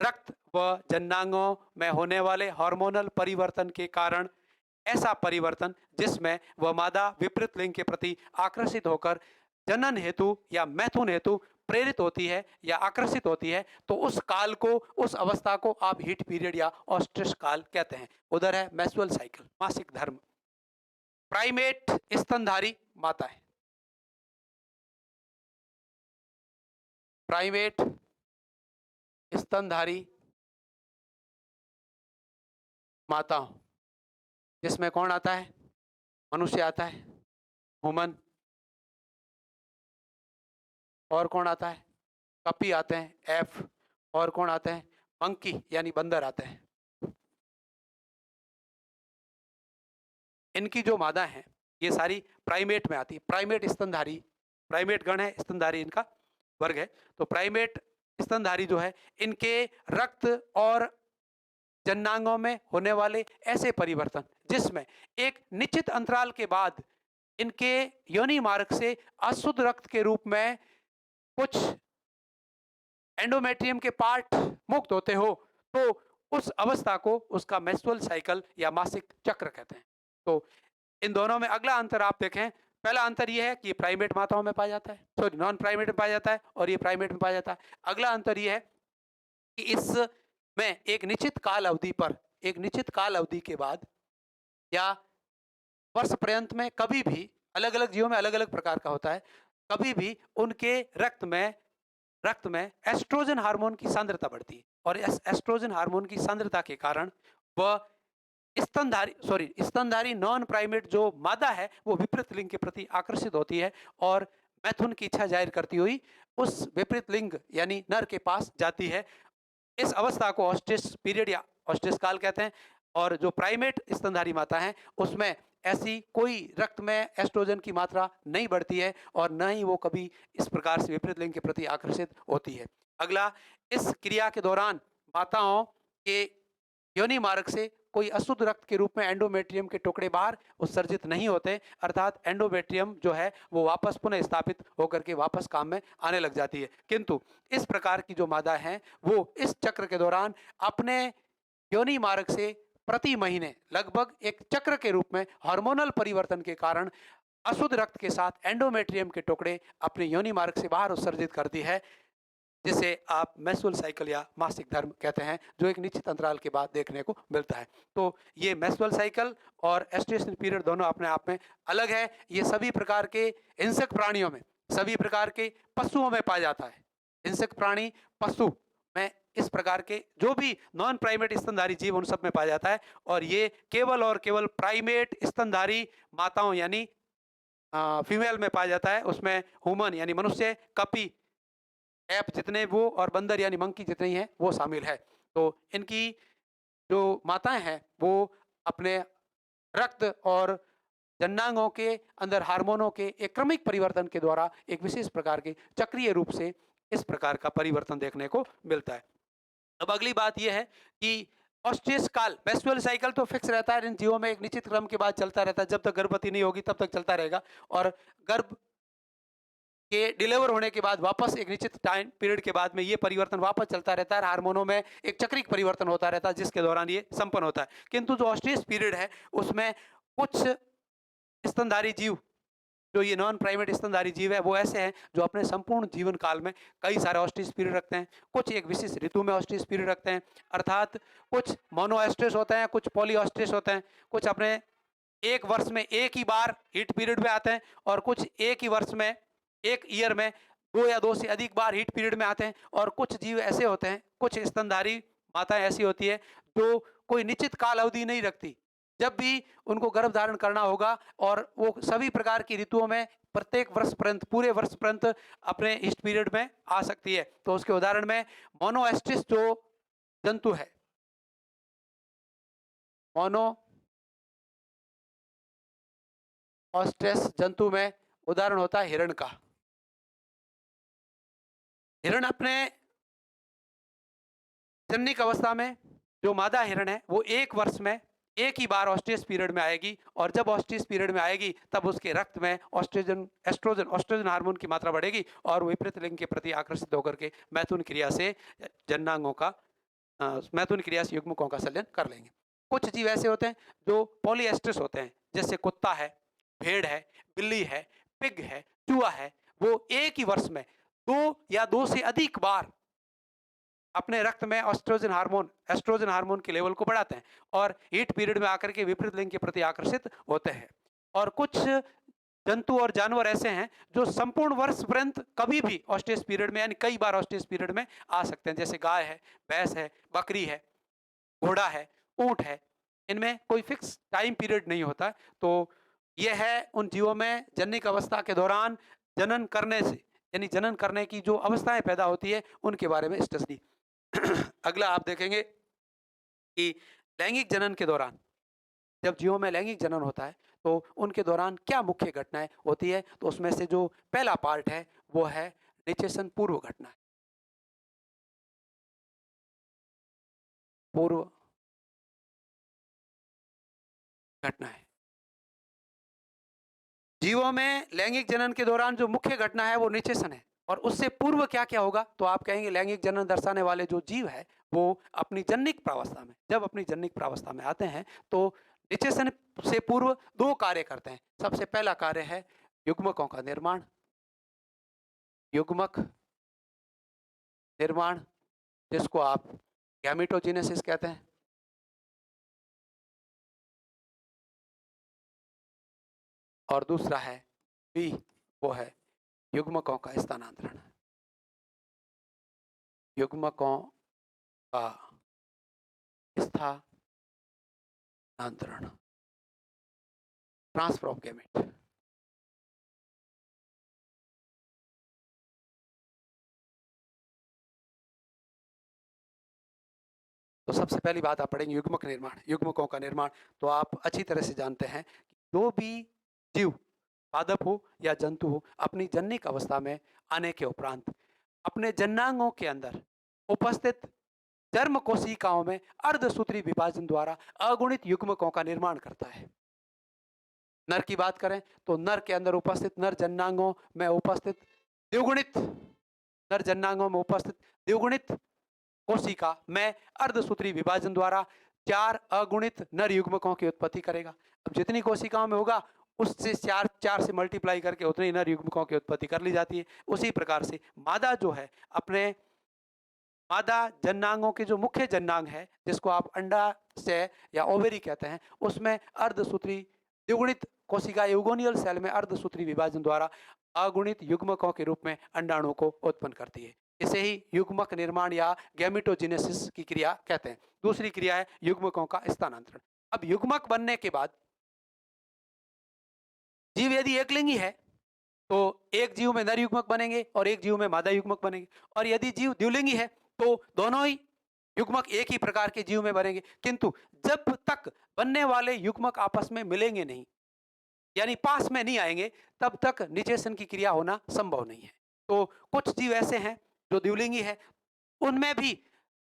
रक्त व जननांगों में होने वाले हार्मोनल परिवर्तन के कारण ऐसा परिवर्तन जिसमें वह मादा विपरीत लिंग के प्रति आकर्षित होकर जनन हेतु या मैथुन हेतु प्रेरित होती है या आकर्षित होती है तो उस काल को, उस अवस्था को आप हीट पीरियड या ऑस्ट्रियस काल कहते हैं। उधर है मेंस्ट्रुअल साइकिल, मासिक धर्म। प्राइमेट स्तनधारी माता है, प्राइमेट स्तनधारी माताओं जिसमें कौन आता है, मनुष्य आता है, ह्यूमन, और कौन आता है, कपी आते हैं, एफ, और कौन आते हैं, मंकी यानी बंदर आते हैं। इनकी जो मादा है ये सारी प्राइमेट में आती है। प्राइमेट स्तनधारी, प्राइमेट गण है, स्तनधारी इनका वर्ग है। तो प्राइमेट स्तनधारी जो है इनके रक्त और जननांगों में होने वाले ऐसे परिवर्तन जिसमें एक निश्चित अंतराल के बाद इनके योनि मार्ग से अशुद्ध रक्त के रूप में कुछ एंडोमेट्रियम के पार्ट मुक्त होते हो तो उस अवस्था को उसका मेंस्ट्रुअल साइकिल या मासिक चक्र कहते हैं। तो इन दोनों में अगला अंतर आप देखें, पहला अंतर यह है कि प्राइमेट माताओं में पाया जाता है, सॉरी नॉन प्राइमेट में पाया जाता है, और ये प्राइमेट में पाया जाता है। अगला अंतर यह है कि इसमें एक निश्चित काल अवधि पर, एक निश्चित काल अवधि के बाद या वर्ष पर्यंत में कभी भी, अलग अलग जीवों में अलग अलग प्रकार का होता है, कभी भी उनके रक्त में एस्ट्रोजन हार्मोन की सांद्रता बढ़ती है और इस एस्ट्रोजन हार्मोन की सांद्रता के कारण वह स्तनधारी नॉन प्राइमेट जो मादा है वो विपरीत लिंग के प्रति आकर्षित होती है और मैथुन की इच्छा जाहिर करती हुई उस विपरीत लिंग यानी नर के पास जाती है। इस अवस्था को ऑस्ट्रियस पीरियड या ऑस्ट्रियस काल कहते हैं। और जो प्राइमेट स्तनधारी माता है उसमें ऐसी कोई रक्त में एस्ट्रोजन की मात्रा नहीं बढ़ती है और न ही वो कभी इस प्रकार से विपरीत लिंग के प्रति आकर्षित होती है। अगला, इस क्रिया के दौरान माताओं के योनि मार्ग से कोई अशुद्ध रक्त के रूप में एंडोमेट्रियम के टुकड़े बाहर उत्सर्जित नहीं होते, अर्थात एंडोमेट्रियम जो है वो वापस पुनः स्थापित होकर के वापस काम में आने लग जाती है। किंतु इस प्रकार की जो मादा है वो इस चक्र के दौरान अपने योनि मार्ग से प्रति महीने लगभग एक चक्र के रूप में हार्मोनल परिवर्तन के कारण अशुद्ध रक्त के साथ एंडोमेट्रियम के टुकड़े अपने योनि मार्ग से बाहर उत्सर्जित करती है, जिसे आप मेंस्ट्रुअल साइकिल या मासिक धर्म कहते हैं, जो एक निश्चित अंतराल के बाद देखने को मिलता है। तो ये मेंस्ट्रुअल साइकिल और एस्ट्रेशन पीरियड दोनों अपने आप में अलग है। ये सभी प्रकार के हिंसक प्राणियों में, सभी प्रकार के पशुओं में पाया जाता है। हिंसक प्राणी, पशु में इस प्रकार के जो भी नॉन प्राइमेट स्तनधारी जीव उन सब में पाया जाता है और ये केवल और केवल प्राइमेट स्तनधारी माताओं यानी फीमेल में पाया जाता है। उसमें ह्यूमन यानी मनुष्य, कपी, ऐप जितने वो और बंदर यानी मंकी जितने ही हैं वो शामिल है। तो इनकी जो माताएं हैं वो अपने रक्त और जननांगों के अंदर हार्मोनों के एक क्रमिक परिवर्तन के द्वारा एक विशेष प्रकार के चक्रीय रूप से इस प्रकार का परिवर्तन देखने को मिलता है। अब अगली बात यह है कि ऑस्ट्रियस काल, मेंस्ट्रुअल साइकिल तो फिक्स रहता है, इन जीवों में एक निश्चित क्रम के बाद चलता रहता है, जब तक गर्भवती नहीं होगी तब तक चलता रहेगा और गर्भ के डिलीवर होने के बाद वापस एक निश्चित टाइम पीरियड के बाद में ये परिवर्तन वापस चलता रहता है। हार्मोनों में एक चक्रिक परिवर्तन होता रहता है जिसके दौरान ये संपन्न होता है। किंतु जो ऑस्ट्रियस पीरियड है उसमें कुछ स्तनधारी जीव, जो ये नॉन प्राइमेट स्तनधारी जीव है, वो ऐसे हैं जो अपने संपूर्ण जीवन काल में कई सारे ऑस्ट्रियस पीरियड रखते हैं। कुछ एक विशेष ऋतु में ऑस्ट्रियस पीरियड रखते हैं, अर्थात कुछ मोनोएस्ट्रियस होते हैं, कुछ पॉलीऑस्ट्रियस होते हैं, कुछ अपने एक वर्ष में एक ही बार हीट पीरियड में आते हैं और कुछ एक ही वर्ष में, एक ईयर में 2 या 2 से अधिक बार हीट पीरियड में आते हैं। और कुछ जीव ऐसे होते हैं, कुछ स्तनधारी माताएं ऐसी होती है जो कोई निश्चित काल अवधि नहीं रखती, जब भी उनको गर्भ धारण करना होगा और वो सभी प्रकार की ऋतुओं में प्रत्येक वर्ष पर्यंत, पूरे वर्ष पर्यंत अपने ईस्ट पीरियड में आ सकती है। तो उसके उदाहरण में मोनोएस्ट्रिस जो जंतु है, मोनोऑस्ट्रस जंतु में उदाहरण होता है हिरण का। हिरण अपने जन्निक अवस्था में, जो मादा हिरण है वो एक वर्ष में एक ही बार ऑस्ट्रियस पीरियड में आएगी, और जब ऑस्ट्रियस पीरियड में आएगी तब उसके रक्त में ऑस्ट्रोजन हार्मोन की मात्रा बढ़ेगी और वो विपरीत लिंग के प्रति आकर्षित होकर के मैथुन क्रिया से जन्नांगों का मैथुन क्रिया से युग्मकों का संलयन कर लेंगे। कुछ जीव ऐसे होते हैं जो पॉलीएस्ट्रस होते हैं, जैसे कुत्ता है, भेड़ है, बिल्ली है, पिग है, चूहा है। वो एक ही वर्ष में 2 या 2 से अधिक बार अपने रक्त में एस्ट्रोजन हार्मोन के लेवल को बढ़ाते हैं और हीट पीरियड में आकर के विपरीत लिंग के प्रति आकर्षित होते हैं। और कुछ जंतु और जानवर ऐसे हैं जो संपूर्ण वर्ष पर्यंत कभी भी ऑस्ट्रियस पीरियड में, यानी कई बार ऑस्ट्रियस पीरियड में आ सकते हैं, जैसे गाय है, भैंस है, बकरी है, घोड़ा है, ऊंट है। इनमें कोई फिक्स टाइम पीरियड नहीं होता। तो यह है उन जीवों में जन्निक अवस्था के दौरान जनन करने से, यानी जनन करने की जो अवस्थाएं पैदा होती है उनके बारे में स्टडी दी। अगला आप देखेंगे कि लैंगिक जनन के दौरान, जब जीवों में लैंगिक जनन होता है तो उनके दौरान क्या मुख्य घटनाएं होती है, तो उसमें से जो पहला पार्ट है वो है निषेचन पूर्व घटना, पूर्व घटना है। जीवों में लैंगिक जनन के दौरान जो मुख्य घटना है वो निषेचन है। और उससे पूर्व क्या क्या होगा, तो आप कहेंगे लैंगिक जनन दर्शाने वाले जो जीव है वो अपनी जन्निक प्रावस्था में, जब अपनी जन्निक प्रावस्था में आते हैं तो निषेचन से पूर्व 2 कार्य करते हैं। सबसे पहला कार्य है युग्मकों का निर्माण, युग्मक निर्माण जिसको आप गैमेटोजेनेसिस कहते हैं। और दूसरा है बी, वो है युग्मकों का स्थानांतरण, युग्मकों का स्थानांतरण, ट्रांसफर ऑफ गैमेट। तो सबसे पहली बात आप पढ़ेंगे युग्मक निर्माण, युग्मकों का निर्माण। तो आप अच्छी तरह से जानते हैं कि जो भी जीव, पादप हो या जंतु हो, अपनी जन्निक अवस्था में आने के उपरांत अपने जन्नांगों के अंदर उपस्थित जर्म कोशिकाओं में अर्धसूत्री विभाजन द्वारा अगुणित युग्मकों का निर्माण करता है। नर की बात करें तो नर के अंदर उपस्थित नर जन्नांगों में उपस्थित द्विगुणित, नर जन्नांगों में उपस्थित द्विगुणित कोशिका में अर्धसूत्री विभाजन द्वारा 4 अगुणित नर युग्मकों की उत्पत्ति करेगा। अब जितनी कोशिकाओं में होगा उससे 4 से मल्टीप्लाई करके उतनी नर युग्मकों की उत्पत्ति कर ली जाती है। उसी प्रकार से मादा जो है, अपने मादा जन्नांगों के जो मुख्य जन्नांग है जिसको आप अंडाशय या ओवेरी कहते हैं, उसमें अर्धसूत्री द्विगुणित कोशिका यूगोनियल सेल में अर्धसूत्री विभाजन द्वारा अगुणित युग्मकों के रूप में अंडाणु को उत्पन्न करती है। इसे ही युग्मक निर्माण या गैमेटोजेनेसिस की क्रिया कहते हैं। दूसरी क्रिया है युग्मकों का स्थानांतरण। अब युग्मक बनने के बाद जीव यदि एकलिंगी है तो एक जीव में नर युग्मक बनेंगे और एक जीव में मादा युग्मक बनेंगे, और यदि जीव द्विलिंगी है तो दोनों ही युग्मक एक ही प्रकार के जीव में बनेंगे। किंतु जब तक बनने वाले युग्मक आपस में मिलेंगे नहीं, यानी पास में नहीं आएंगे, तब तक निषेचन की क्रिया होना संभव नहीं है। तो कुछ जीव ऐसे हैं जो द्विलिंगी है, उनमें भी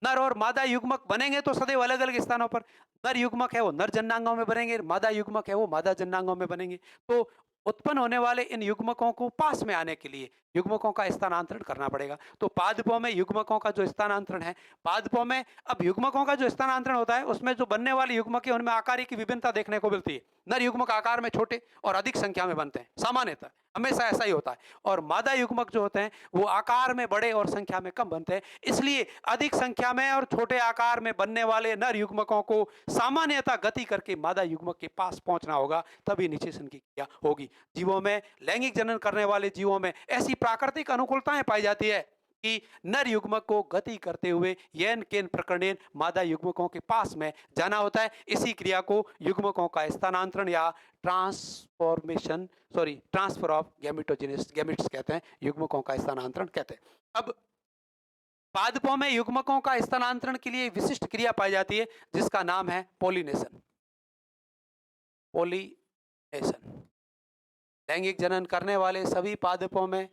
नर और मादा युग्मक बनेंगे तो सदैव अलग अलग स्थानों पर। नर युग्मक है वो नर जन्नांगों में बनेंगे, मादा युग्मक है वो मादा जन्नांगों में बनेंगे। तो उत्पन्न होने वाले इन युग्मकों को पास में आने के लिए युग्मकों का स्थानांतरण करना पड़ेगा। तो पादपों में युग्मकों का जो स्थानांतरण है, पादपों में अब युग्मकों का जो स्थानांतरण होता है उसमें जो बनने वाले युग्मक है उनमें आकार की विभिन्नता देखने को मिलती है। नर युग्मक आकार में छोटे और अधिक संख्या में बनते हैं, सामान्यतः हमेशा ऐसा ही होता है। और मादा युग्मक जो होते हैं वो आकार में बड़े और संख्या में कम बनते हैं। इसलिए अधिक संख्या में और छोटे आकार में बनने वाले नर युग्मकों को सामान्यतः गति करके मादा युग्मक के पास पहुंचना होगा, तभी निषेचन की क्रिया होगी। जीवों में, लैंगिक जनन करने वाले जीवों में ऐसी प्राकृतिक अनुकूलताएं पाई जाती है कि नर युग्मक को गति करते हुए येन केन प्रकरणेन मादा युग्मकों के पास में जाना होता है। इसी क्रिया को युग्मकों का स्थानांतरण या ट्रांसफर ऑफ गैमेट्स कहते हैं, युग्मकों का स्थानांतरण कहते हैं। अब पादपों में युग्मकों का स्थानांतरण के लिए विशिष्ट क्रिया पाई जाती है जिसका नाम है पोलिनेशन। पोलिनेशन लैंगिक जनन करने वाले सभी पादपों में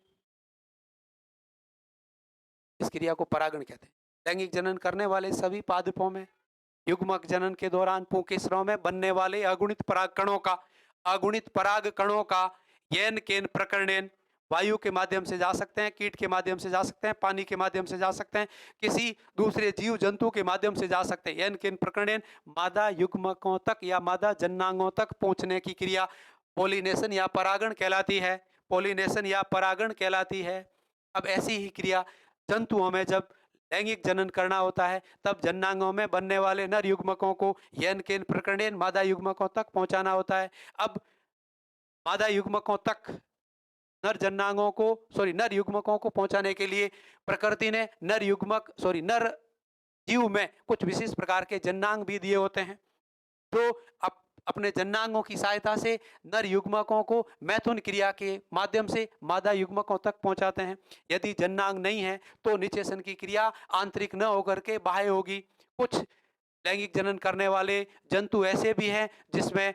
इस क्रिया को परागण कहते हैं। लैंगिक जनन करने वाले सभी पादपों में युग्मक जनन के दौरान पुंकेसरों में बनने वाले अगुणित पराग कणों का येन केन प्रकरणेन वायु के माध्यम से जा सकते हैं, कीट के माध्यम से जा सकते हैं, पानी के माध्यम से जा सकते हैं, किसी दूसरे जीव जंतु के माध्यम से जा सकते हैं। येन केन प्रकरणेन मादा युग्मकों तक या मादा जन्नांगों तक पहुंचने की क्रिया पोलिनेशन या परागण कहलाती है। पोलिनेशन या परागण कहलाती है। अब ऐसी ही क्रिया जंतुओं में जब लैंगिक जनन करना होता है तब जन्नांगों में बनने वाले नर युग्मकों को येन केन प्रकरणेन मादा युग्मकों तक पहुंचाना होता है। अब मादा युग्मकों तक नर युग्मकों को पहुंचाने के लिए प्रकृति ने नर जीव में कुछ विशेष प्रकार के जन्नांग भी दिए होते हैं, जो अपने जन्नांगों की सहायता से नर युग्मकों को मैथुन क्रिया के माध्यम से मादा युग्मकों तक पहुंचाते हैं। यदि जन्नांग नहीं है तो निषेचन की क्रिया आंतरिक न होकर के बाह्य होगी। कुछ लैंगिक जनन करने वाले जंतु ऐसे भी हैं जिसमें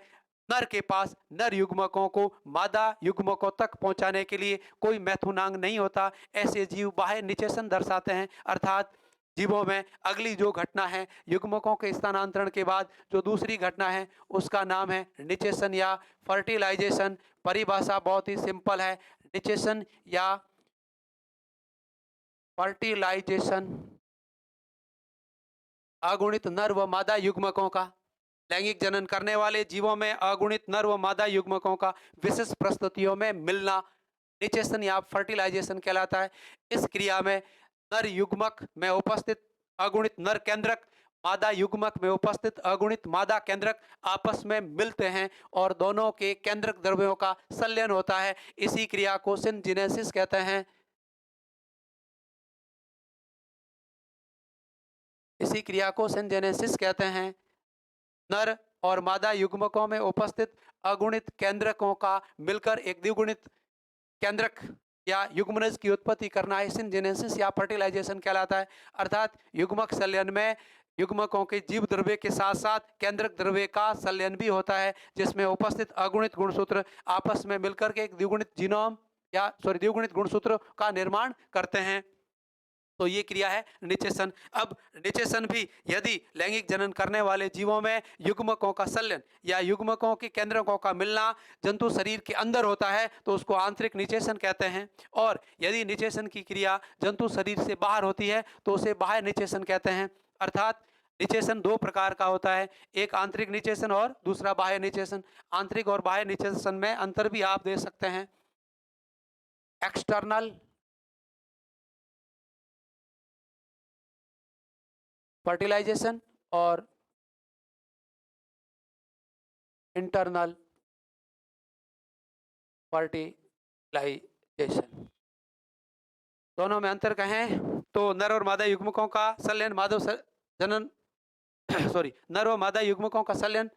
नर के पास नर युग्मकों को मादा युग्मकों तक पहुंचाने के लिए कोई मैथुनांग नहीं होता। ऐसे जीव बाह्य निषेचन दर्शाते हैं। अर्थात जीवों में अगली जो घटना है युग्मकों के स्थानांतरण के बाद जो दूसरी घटना है उसका नाम है निषेचन या फर्टिलाइजेशन। परिभाषा बहुत ही सिंपल है। निषेचन या फर्टिलाइजेशन अगुणित नर व मादा युग्मकों का, लैंगिक जनन करने वाले जीवों में अगुणित नर व मादा युग्मकों का विशेष परिस्थितियों में मिलना निषेचन या फर्टिलाइजेशन कहलाता है। इस क्रिया में नर युग्मक में उपस्थित अगुणित नर केंद्रक मादा युग्मक में उपस्थित अगुणित मादा केंद्रक आपस में मिलते हैं और दोनों के केंद्रक द्रव्यों का संलयन होता है। इसी क्रिया को सिनजीनेसिस कहते हैं। इसी क्रिया को सिनजेनेसिस कहते हैं। नर और मादा युग्मकों में उपस्थित अगुणित केंद्रकों का मिलकर एक द्विगुणित केंद्रक या युग्मनज की उत्पत्ति करना है सिनजेनेसिस या फर्टिलाइजेशन कहलाता है। अर्थात युग्मक संलयन में युग्मकों के जीव द्रव्य के साथ साथ केंद्रक द्रव्य का संलयन भी होता है, जिसमें उपस्थित अगुणित गुणसूत्र आपस में मिलकर के एक द्विगुणित गुणसूत्र का निर्माण करते हैं। तो ये क्रिया है निषेचन। अब निषेचन भी यदि लैंगिक जनन करने वाले जीवों में युग्मकों का संलयन या युग्मकों के केंद्रकों का मिलना जंतु शरीर के अंदर होता है तो उसको आंतरिक निषेचन कहते हैं, और यदि निषेचन की क्रिया जंतु शरीर से बाहर होती है तो उसे बाह्य निषेचन कहते हैं। अर्थात निषेचन दो प्रकार का होता है, एक आंतरिक निषेचन और दूसरा बाह्य निषेचन। आंतरिक और बाह्य निषेचन में अंतर भी आप दे सकते हैं। एक्सटर्नल फर्टिलाइजेशन और इंटरनल फर्टिलाइजेशन, दोनों में अंतर कहें तो नर और मादा युग्मकों का संलयन नर और मादा युग्मकों का संलयन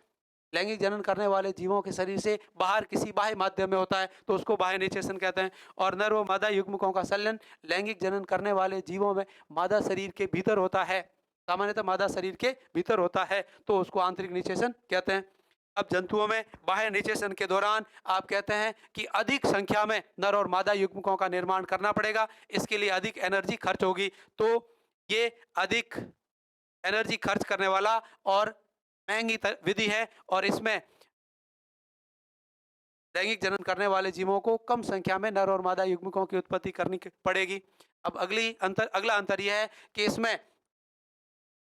लैंगिक जनन करने वाले जीवों के शरीर से बाहर किसी बाह्य माध्यम में होता है तो उसको बाह्य निषेचन कहते हैं, और नर व मादा युग्मकों का संलयन लैंगिक जनन करने वाले जीवों में मादा शरीर के भीतर होता है, सामान्यतः मादा शरीर के भीतर होता है तो उसको आंतरिक निषेचन कहते हैं। अब जंतुओं में बाह्य निषेचन के दौरान आप कहते हैं कि अधिक संख्या में नर और मादा युग्मकों का निर्माण करना पड़ेगा, इसके लिए अधिक एनर्जी खर्च होगी। तो ये अधिक एनर्जी खर्च करने वाला और महंगी विधि है, और इसमें लैंगिक जनन करने वाले जीवों को कम संख्या में नर और मादा युग्मकों की उत्पत्ति करनी पड़ेगी। अब अगला अंतर यह है कि इसमें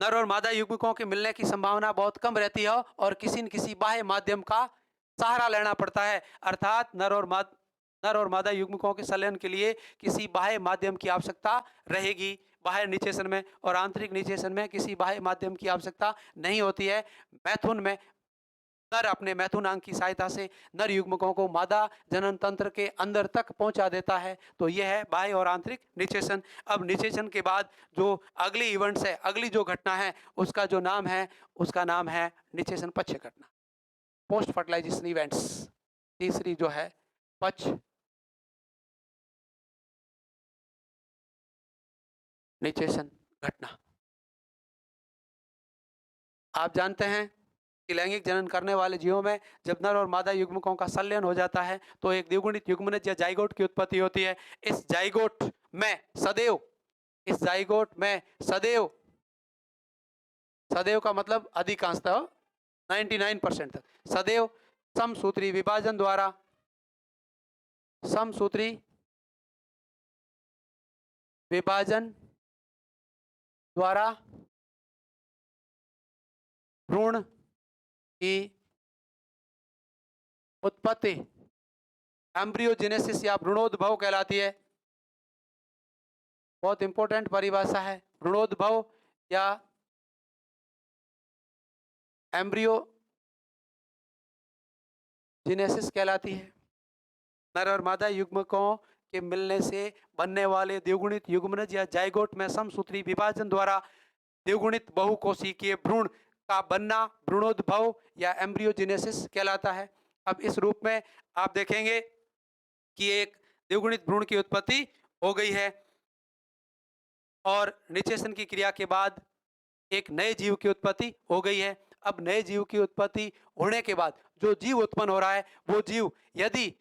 नर और मादा युग्मकों के मिलने की संभावना बहुत कम रहती है और किसी न किसी बाह्य माध्यम का सहारा लेना पड़ता है। अर्थात नर और मादा युग्मकों के संलयन के लिए किसी बाह्य माध्यम की आवश्यकता रहेगी बाह्य निषेचन में, और आंतरिक निषेचन में किसी बाह्य माध्यम की आवश्यकता नहीं होती है। मैथुन में नर अपने मैथुनांग की सहायता से नर युग्मकों को मादा जनन तंत्र के अंदर तक पहुंचा देता है। तो यह है बाह्य और आंतरिक निषेचन। अब निषेचन के बाद जो अगली इवेंट्स है, अगली जो घटना है, उसका जो नाम है, उसका नाम है निषेचन पक्ष घटना, पोस्ट फर्टिलाइजेशन इवेंट्स। तीसरी जो है पक्ष निषेचन घटना। आप जानते हैं कि लैंगिक जनन करने वाले जीवों में जब नर और मादा युग्मकों का संलयन हो जाता है तो एक द्विगुणित युग्मनज या जाइगोट की उत्पत्ति होती है। इस जाइगोट में सदैव, इस जाइगोट में सदैव, सदैव का मतलब अधिकांशतः 99% तक, सदैव समसूत्री विभाजन द्वारा, समसूत्री विभाजन द्वारा भ्रूण की उत्पत्ति एम्ब्रियोजेनेसिस या भ्रूणोद्भव कहलाती है। बहुत इंपॉर्टेंट परिभाषा है, भ्रूणोद्भव या एम्ब्रियोजेनेसिस कहलाती है। नर और मादा युग्मकों के मिलने से बनने वाले द्विगुणित युग्मनज या जाइगोट में समसूत्री विभाजन द्वारा द्विगुणित बहुकोशिकीय भ्रूण का बनना भ्रूणोद्भव या एम्ब्रियोजेनेसिस कहलाता है। अब इस रूप में आप देखेंगे कि एक द्विगुणित भ्रूण की उत्पत्ति हो गई है और निषेचन की क्रिया के बाद एक नए जीव की उत्पत्ति हो गई है। अब नए जीव की उत्पत्ति होने के बाद जो जीव उत्पन्न हो रहा है, वो जीव यदि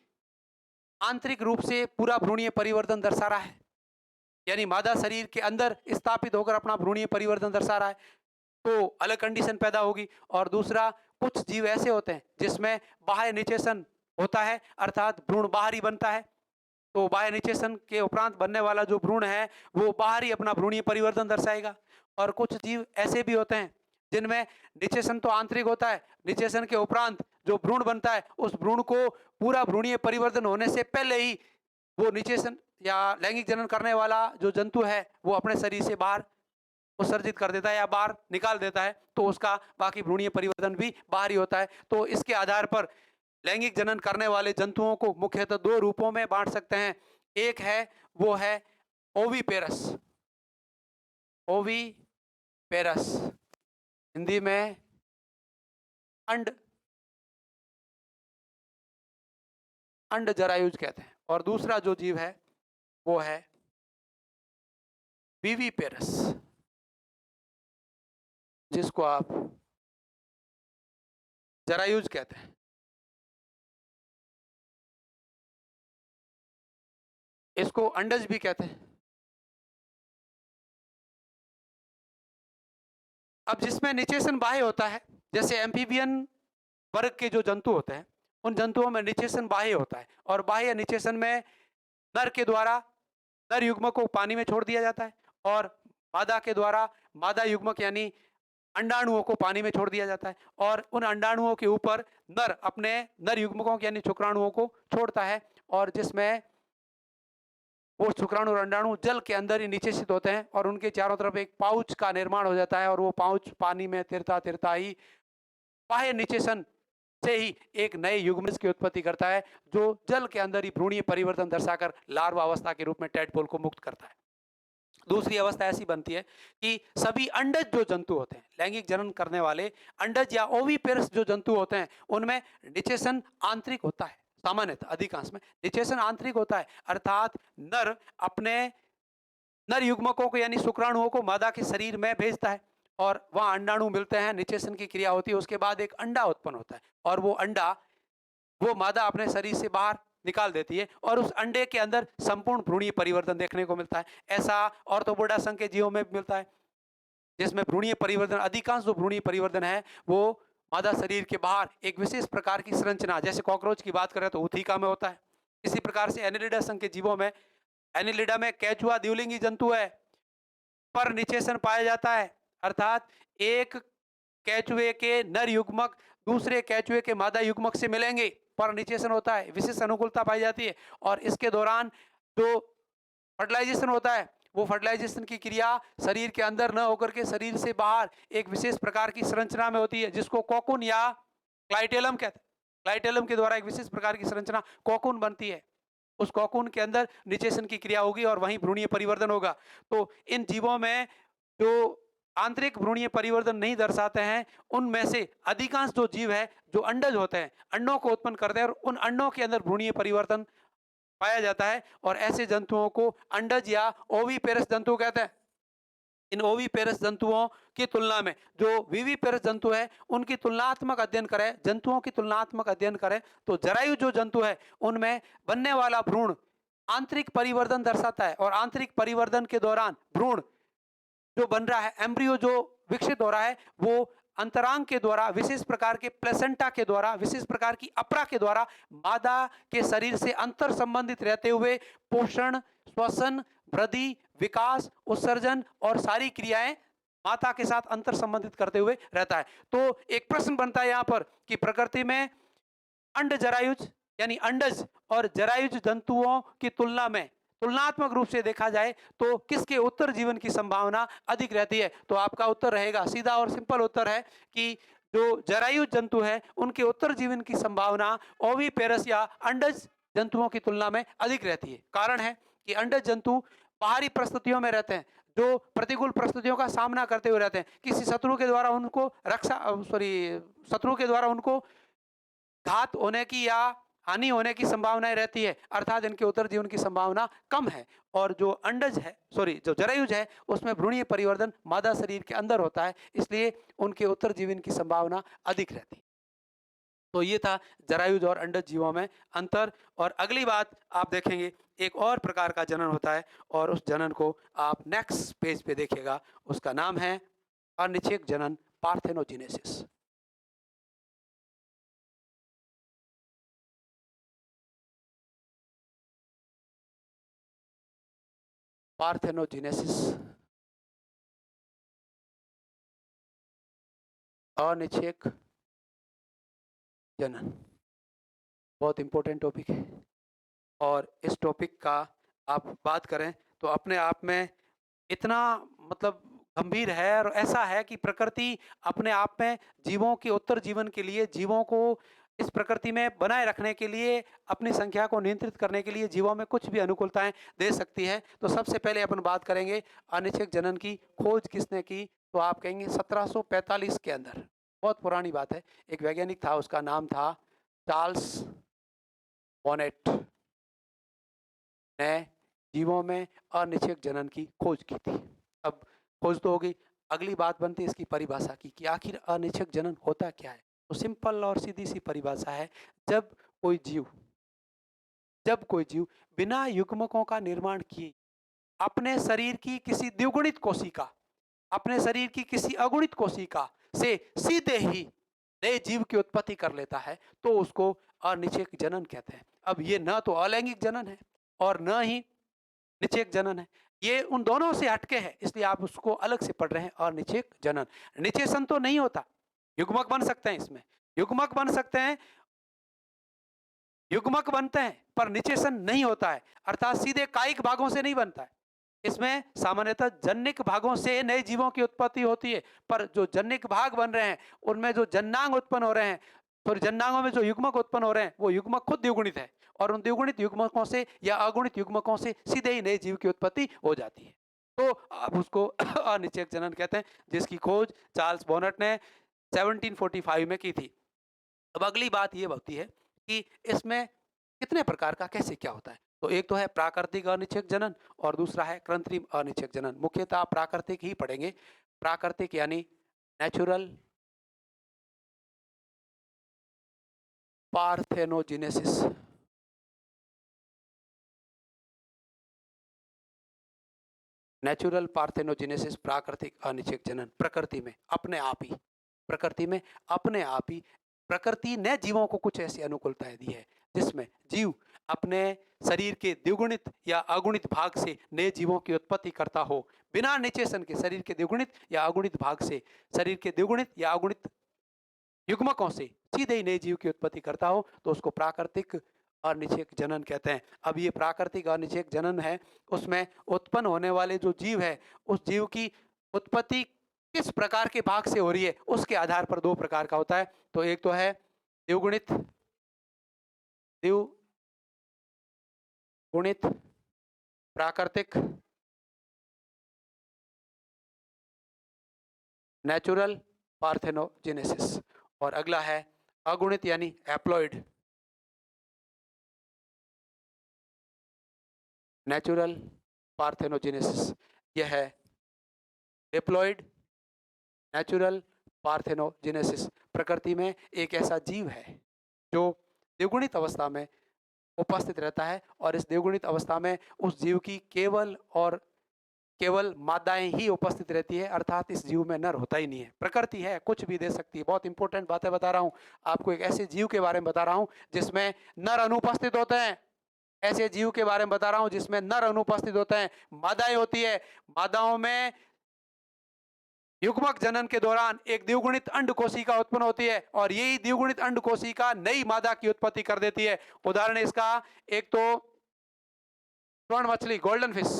आंतरिक रूप से पूरा भ्रूणीय परिवर्तन दर्शा रहा है, यानी मादा शरीर के अंदर स्थापित होकर अपना भ्रूणीय परिवर्तन दर्शा रहा है, तो अलग कंडीशन पैदा होगी। और दूसरा, कुछ जीव ऐसे होते हैं जिसमें बाह्य निषेचन होता है, अर्थात भ्रूण बाहरी बनता है। तो बाह्य निषेचन के उपरांत बनने वाला जो भ्रूण है वो बाहरी अपना भ्रूणीय परिवर्तन दर्शाएगा। और कुछ जीव ऐसे भी होते हैं जिनमें निषेचन तो आंतरिक होता है, निषेचन के उपरांत जो भ्रूण बनता है उस भ्रूण को पूरा भ्रूणीय परिवर्तन होने से पहले ही वो निषेचन या लैंगिक जनन करने वाला जो जंतु है वो अपने शरीर से बाहर उत्सर्जित कर देता है या बाहर निकाल देता है, तो उसका बाकी भ्रूणीय परिवर्तन भी बाहरी होता है। तो इसके आधार पर लैंगिक जनन करने वाले जंतुओं को मुख्यतः दो रूपों में बांट सकते हैं। एक है वो है ओविपेरस, ओविपेरस हिंदी में अंड, अंड जरायुज कहते हैं। और दूसरा जो जीव है वो है विविपेरस, जिसको आप जरायुज कहते हैं। इसको अंडज भी कहते हैं। अब जिसमें निषेचन बाह्य होता है, जैसे एम्फीबियन वर्ग के जो जंतु होते हैं उन जंतुओं में निषेचन बाह्य होता है, और बाह्य निषेचन में नर के द्वारा नर युग्मक को पानी में छोड़ दिया जाता है और मादा के द्वारा मादा युग्मक यानी अंडाणुओं को पानी में छोड़ दिया जाता है, और उन अंडाणुओं के ऊपर नर अपने नर युग्मकों यानी शुक्राणुओं को छोड़ता है, और जिसमें वो शुक्राणु और अंडाणु जल के अंदर ही निषेचित होते हैं और उनके चारों तरफ एक पाउच का निर्माण हो जाता है, और वो पाउच पानी में तिरता तिरता ही बाह्य निषेचन से ही एक नए युग्मज की उत्पत्ति करता है, जो जल के अंदर ही भ्रूणीय परिवर्तन दर्शाकर लार्वा अवस्था के रूप में टैडपोल को मुक्त करता है। दूसरी अवस्था ऐसी बनती है कि सभी अंडज जो जंतु होते हैं, लैंगिक जनन करने वाले अंडज या ओविपेरस जो जंतु होते हैं, उनमें निषेचन आंतरिक होता है। सामान्यतः अधिकांश में निषेचन आंतरिक होता है, अर्थात नर अपने नर युग्मकों को यानी शुक्राणुओं को मादा के शरीर में भेजता है और वहां अंडाणु मिलते हैं, निषेचन की क्रिया होती है, उसके बाद एक अंडा उत्पन्न होता है और वो अंडा वो मादा अपने शरीर से बाहर निकाल देती है और उस अंडे के अंदर संपूर्ण भ्रूणीय परिवर्तन देखने को मिलता है। ऐसा ऑर्थोपोडा संघ के जीवों में भी मिलता है, जिसमें भ्रूणीय परिवर्तन, अधिकांश जो भ्रूणीय परिवर्तन है वो मादा शरीर के बाहर एक विशेष प्रकार की संरचना, जैसे कॉकरोच की बात करें तो उथिका में होता है। इसी प्रकार से एनिलिडा संघ के जीवों में, एनिलिडा में केचुआ द्विलिंगी जंतु है, पर निषेचन पाया जाता है, अर्थात एक केचुए के नर युग्मक दूसरे केचुए के मादा युग्मक से मिलेंगे, पर निषेचन होता है, विशेष अनुकूलता पाई जाती है। और इसके दौरान जो फर्टिलाइजेशन होता है वो फर्टिलाइजेशन की क्रिया शरीर के अंदर न होकर के शरीर से बाहर एक विशेष प्रकार की संरचना में होती है, जिसको कोकुन या क्लाइटेलम कहते हैं। क्लाइटेलम के द्वारा एक विशेष प्रकार की संरचना कोकून बनती है। उस कोकून के अंदर निषेचन की क्रिया होगी और वहीं भ्रूणीय परिवर्तन होगा। तो इन जीवों में जो आंतरिक भ्रूणीय परिवर्तन नहीं दर्शाते हैं, उनमें से अधिकांश जो जीव है, जो अंडज होते हैं, अंडों को उत्पन्न करते हैं और उन अंडों के अंदर भ्रूणीय परिवर्तन पाया जाता है और ऐसे जंतुओं को अंडज या ओविपेरस जंतु कहते हैं। इन ओविपेरस जंतुओं की तुलना में जो विविपेरस जंतु है, उनकी तुलनात्मक अध्ययन करें, जंतुओं की तुलनात्मक अध्ययन करें, तो जरायु जो जंतु है, उनमें बनने वाला भ्रूण आंतरिक परिवर्तन दर्शाता है और आंतरिक परिवर्तन के दौरान भ्रूण जो बन रहा है, एम्ब्रियो जो विकसित हो रहा है, वो अंतरांग के द्वारा, विशेष प्रकार के प्लेसेंटा के द्वारा, विशेष प्रकार की अपरा के द्वारा मादा के शरीर से अंतर संबंधित रहते हुए पोषण, श्वसन, वृद्धि, विकास, उत्सर्जन और सारी क्रियाएं माता के साथ अंतर संबंधित करते हुए रहता है। तो एक प्रश्न बनता है यहाँ पर कि प्रकृति में अंड जरायुज यानी अंडज और जरायुज जंतुओं की तुलना में तुलनात्मक रूप से देखा जाए तो किसके उत्तर जीवन की संभावना अधिक रहती है? तो आपका उत्तर रहेगा, सीधा और सिंपल उत्तर है कि जो जरायुज जंतु है, उनके उत्तर जीवन की संभावना ओविपेरस या अंडज जंतुओं की तुलना में अधिक रहती है। कारण है कि अंडज जंतु बाहरी परिस्थितियों में रहते हैं, जो प्रतिकूल परिस्थितियों का सामना करते हुए रहते हैं। किसी शत्रु के द्वारा उनको शत्रु के द्वारा उनको घात होने की या हानि होने की संभावनाएं रहती है, अर्थात इनके उत्तर जीवन की संभावना कम है। और जो अंडज है, जो जरायुज है, उसमें भ्रूणीय परिवर्तन मादा शरीर के अंदर होता है, इसलिए उनके उत्तर जीवन की संभावना अधिक रहती है। तो ये था जरायुज और अंडज जीवों में अंतर। और अगली बात आप देखेंगे, एक और प्रकार का जनन होता है और उस जनन को आप नेक्स्ट पेज पे देखिएगा। उसका नाम है अनिश्चयक जनन, पार्थेनोजेनेसिस। पार्थेनोजेनेसिस, अनिश्चयक जनन, बहुत इंपॉर्टेंट टॉपिक है। और इस टॉपिक का आप बात करें तो अपने आप में इतना मतलब गंभीर है और ऐसा है कि प्रकृति अपने आप में जीवों के उत्तर जीवन के लिए, जीवों को इस प्रकृति में बनाए रखने के लिए, अपनी संख्या को नियंत्रित करने के लिए जीवों में कुछ भी अनुकूलताएं दे सकती है। तो सबसे पहले अपन बात करेंगे अनिश्चयक जनन की खोज किसने की? तो आप कहेंगे 1745 के अंदर, बहुत पुरानी बात है। एक वैज्ञानिक था, उसका नाम था चार्ल्स बॉनेट, ने जीवों में अनिश्चयक जनन की खोज की थी। अब खोज तो होगी, अगली बात बनती है इसकी परिभाषा की कि आखिर अनिश्चयक जनन होता क्या है? तो सिंपल और सीधी सी परिभाषा है, जब कोई जीव बिना युग्मकों का निर्माण किए अपने शरीर की किसी द्विगुणित कोशिका, अपने शरीर की किसी अगुणित कोशिका से सीधे ही नए जीव की उत्पत्ति कर लेता है, तो उसको अनिश्चयक जनन कहते हैं। अब ये न तो अलैंगिक जनन है और न ही निषेक जनन है, ये उन दोनों से हटके है, इसलिए आप उसको अलग से पढ़ रहे हैं। और निषेक जनन, निषेचन तो नहीं होता, युग्मक बन सकते हैं, इसमें युग्मक बन सकते हैं, युग्मक बनते हैं पर निषेचन नहीं होता है, अर्थात सीधे कायिक भागों से नहीं बनता है। इसमें सामान्यतः जन्निक भागों से नए जीवों की उत्पत्ति होती है, पर जो जन्निक भाग बन रहे हैं उनमें जो जन्नांग उत्पन्न हो रहे हैं, तो जन्नांगों में जो युग्मक उत्पन्न हो रहे हैं, वो युग्मक खुद द्विगुणित है और उन द्विगुणित युग्मकों से या अगुणित युग्मकों से सीधे ही नए जीव की उत्पत्ति हो जाती है। तो अब उसको अनिश्चयक जनन कहते हैं, जिसकी खोज चार्ल्स बॉनेट ने 1745 में की थी। अब अगली बात ये होती है कि इसमें कितने प्रकार का कैसे क्या होता है? तो एक तो है प्राकृतिक अनिश्चयक जनन और दूसरा है कृत्रिम अनिश्चयक जनन। मुख्यतः आप प्राकृतिक ही पढ़ेंगे। प्राकृतिक यानी नेचुरल पार्थेनोजेनेसिस, नेचुरल पार्थेनोजेनेसिस, प्राकृतिक अनिश्चयक जनन, प्रकृति में अपने आप ही, प्रकृति में अपने आप ही प्रकृति ने जीवों को कुछ ऐसी अनुकूलताएं दी है जिसमें जीव अपने शरीर के द्विगुणित या अगुणित भाग से नए जीवों की उत्पत्ति करता हो, बिना निषेचन के शरीर के द्विगुणित या अगुणित भाग से, शरीर के द्विगुणित या अगुणित युग्मकों से सीधे ही नए जीव की उत्पत्ति करता हो, तो उसको प्राकृतिक अनिश्चयक जनन कहते हैं। अब ये प्राकृतिक अनिश्चयक जनन है, उसमें उत्पन्न होने वाले जो जीव है, उस जीव की उत्पत्ति किस प्रकार के भाग से हो रही है, उसके आधार पर दो प्रकार का होता है। तो एक तो है द्विगुणित द्विगुणित प्राकृतिक नेचुरल पार्थेनोजेनेसिस। और अगला है अगुणित यानी एप्लॉइड नेचुरल पार्थेनोजेनेसिस। यह है डिप्लॉइड नेचुरल पार्थेनोजेनेसिस। प्रकृति में एक ऐसा जीव है जो द्विगुणित अवस्था में उपस्थित रहता है और इस द्विगुणित अवस्था में उस जीव की केवल मादाएं ही उपस्थित रहती है, अर्थात इस जीव में नर होता ही नहीं है। प्रकृति है, कुछ भी दे सकती है। बहुत इंपॉर्टेंट बातें बता रहा हूं आपको, एक ऐसे जीव के बारे में बता रहा हूं जिसमें नर अनुपस्थित होते हैं। ऐसे जीव के बारे में बता रहा हूं जिसमें नर अनुपस्थित होते हैं, मादाएं होती है। मादाओं में युग्मक जनन के दौरान एक द्विगुणित अंड कोशिका उत्पन्न होती है और यही द्विगुणित अंड कोशिका नई मादा की उत्पत्ति कर देती है। उदाहरण इसका एक तो स्वर्ण मछली, गोल्डन फिश,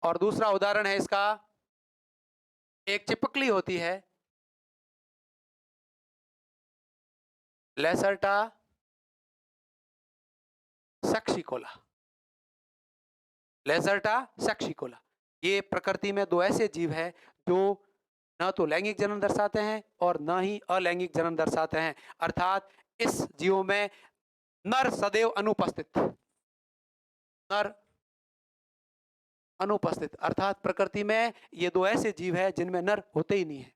और दूसरा उदाहरण है इसका एक चिपकली होती है, लेसर्टा सेक्सिकोला। लेसर्टा सेक्सिकोला। ये प्रकृति में दो ऐसे जीव हैं जो न तो लैंगिक जनन दर्शाते हैं और न ही अलैंगिक जनन दर्शाते हैं, अर्थात इस जीवों में नर सदैव अनुपस्थित, नर अनुपस्थित, अर्थात प्रकृति में ये दो ऐसे जीव हैं जिनमें नर होते ही नहीं है,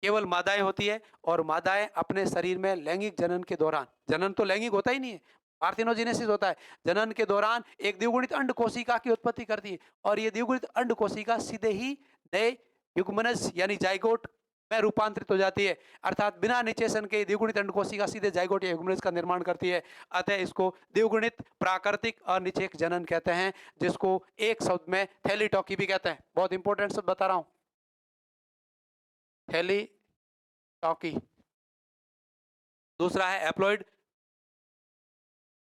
केवल मादाएं होती है। और मादाएं अपने शरीर में लैंगिक जनन के दौरान, जनन तो लैंगिक होता ही नहीं है, पार्थेनोजेनेसिस होता है, जनन के दौरान एक द्विगुणित अंड कोशिका की उत्पत्ति करती है और ये द्विगुणित अंड कोशिका सीधे ही नए युग्मनज यानी जाइगोट में रूपांतरित हो जाती है, अर्थात बिना निषेचन के द्विगुणित अंड कोशिका सीधे जाइगोट या युग्मनज का निर्माण करती है। अतः इसको द्विगुणित प्राकृतिक अनिषेक जनन कहते हैं, जिसको एक शब्द में थैलीटॉकी भी कहते हैं। बहुत इंपॉर्टेंट शब्द बता रहा हूं, थैलीटॉकी। दूसरा है haploid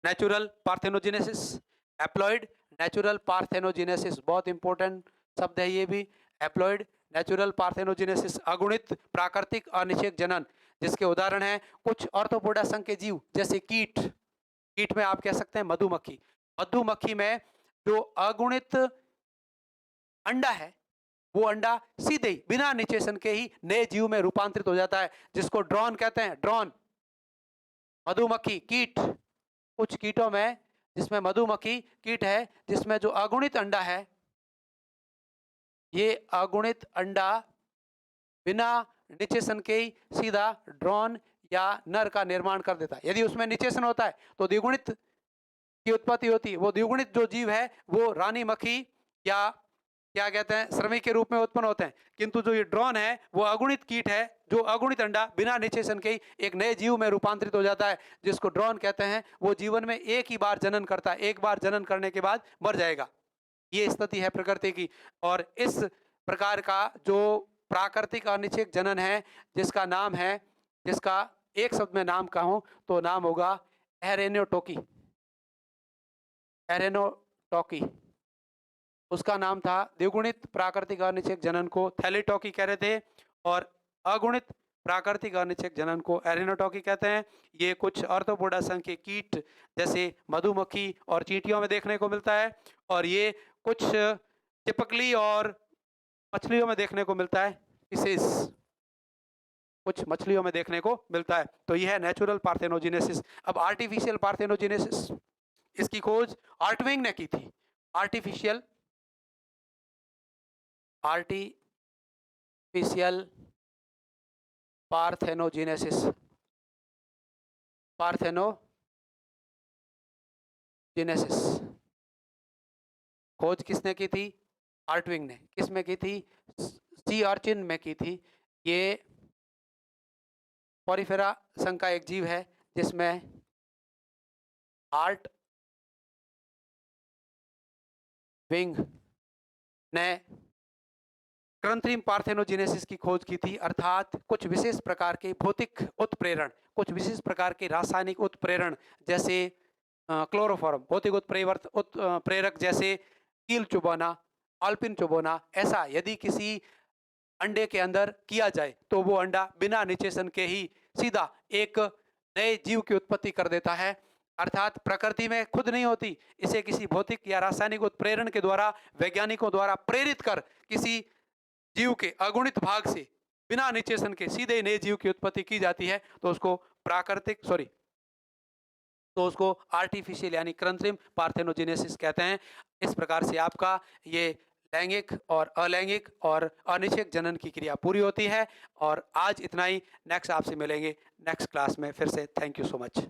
natural parthenogenesis. Haploid natural parthenogenesis बहुत इंपॉर्टेंट शब्द है ये भी। एप्लॉइड नेचुरल पार्थेनोजेनेसिस, अगुणित प्राकृतिक अनिषेक जनन, जिसके उदाहरण हैं कुछ ऑर्थोपोडा संघ के जीव जैसे कीट। कीट में आप कह सकते हैं मधुमक्खी। मधुमक्खी में जो अगुणित अंडा है वो अंडा सीधे ही बिना निषेचन के ही नए जीव में रूपांतरित हो जाता है, जिसको ड्रोन कहते हैं। ड्रोन मधुमक्खी कीट। कुछ कीटों में जिसमें मधुमक्खी कीट है जिसमें जो अगुणित अंडा है, ये अगुणित अंडा बिना निषेचन के ही सीधा ड्रोन या नर का निर्माण कर देता है। यदि उसमें निषेचन होता है तो द्विगुणित की उत्पत्ति होती है। वो द्विगुणित जो जीव है वो रानी मक्खी या क्या कहते हैं श्रमिक के रूप में उत्पन्न होते हैं, किंतु जो ये ड्रोन है वो अगुणित कीट है जो अगुणित अंडा बिना निषेचन के ही एक नए जीव में रूपांतरित हो जाता है, जिसको ड्रोन कहते हैं। वो जीवन में एक ही बार जनन करता है, एक बार जनन करने के बाद मर जाएगा। ये स्थिति है प्रकृति की। और इस प्रकार का जो प्राकृतिक अनिषेक जनन है, जिसका नाम है, जिसका एक शब्द में नाम कहूं तो नाम होगा एरेनोटोकी। एरेनोटोकी उसका नाम था। द्विगुणित प्राकृतिक अनिषेक जनन को थैलीटॉकी कह रहे थे और अगुणित प्राकृतिक अनिषेक जनन को एरेनोटॉकी कहते हैं। ये कुछ ऑर्थोपोडा संघ के कीट जैसे मधुमक्खी और चींटियों में देखने को मिलता है और ये कुछ चिपकली और मछलियों में देखने को मिलता है। फिशेस कुछ मछलियों में देखने को मिलता है। तो यह है नेचुरल पार्थेनोजेनेसिस। अब आर्टिफिशियल पार्थेनोजेनेसिस, इसकी खोज आर्टविंग ने की थी। आर्टिफिशियल पार्थेनोजेनेसिस, पार्थेनोजेनेसिस खोज किसने की थी? आर्टविंग ने। किस में की थी? सी अर्चिन में की थी। ये पोरिफेरा संघ का एक जीव है जिसमें आर्ट विंग ने कृत्रिम पार्थेनोजेनेसिस की खोज की थी, अर्थात कुछ विशेष प्रकार के भौतिक उत्प्रेरण, कुछ विशेष प्रकार के रासायनिक उत्प्रेरण जैसे क्लोरोफॉर्म, भौतिक उत्प्रेरक जैसे कील चुबाना, आल्पिन चुबाना, ऐसा यदि किसी अंडे के अंदर किया जाए तो वो अंडा बिना निषेचन के ही सीधा एक नए जीव की उत्पत्ति कर देता है, अर्थात प्रकृति में खुद नहीं होती, इसे किसी भौतिक या रासायनिक उत्प्रेरण के द्वारा वैज्ञानिकों द्वारा प्रेरित कर किसी जीव के अगुणित भाग से बिना निषेचन के सीधे नए जीव की उत्पत्ति की जाती है, तो उसको आर्टिफिशियल यानी कृत्रिम पार्थेनोजेनेसिस कहते हैं। इस प्रकार से आपका ये लैंगिक और अलैंगिक और अनिषेक जनन की क्रिया पूरी होती है। और आज इतना ही, नेक्स्ट आपसे मिलेंगे नेक्स्ट क्लास में फिर से। Thank you so much.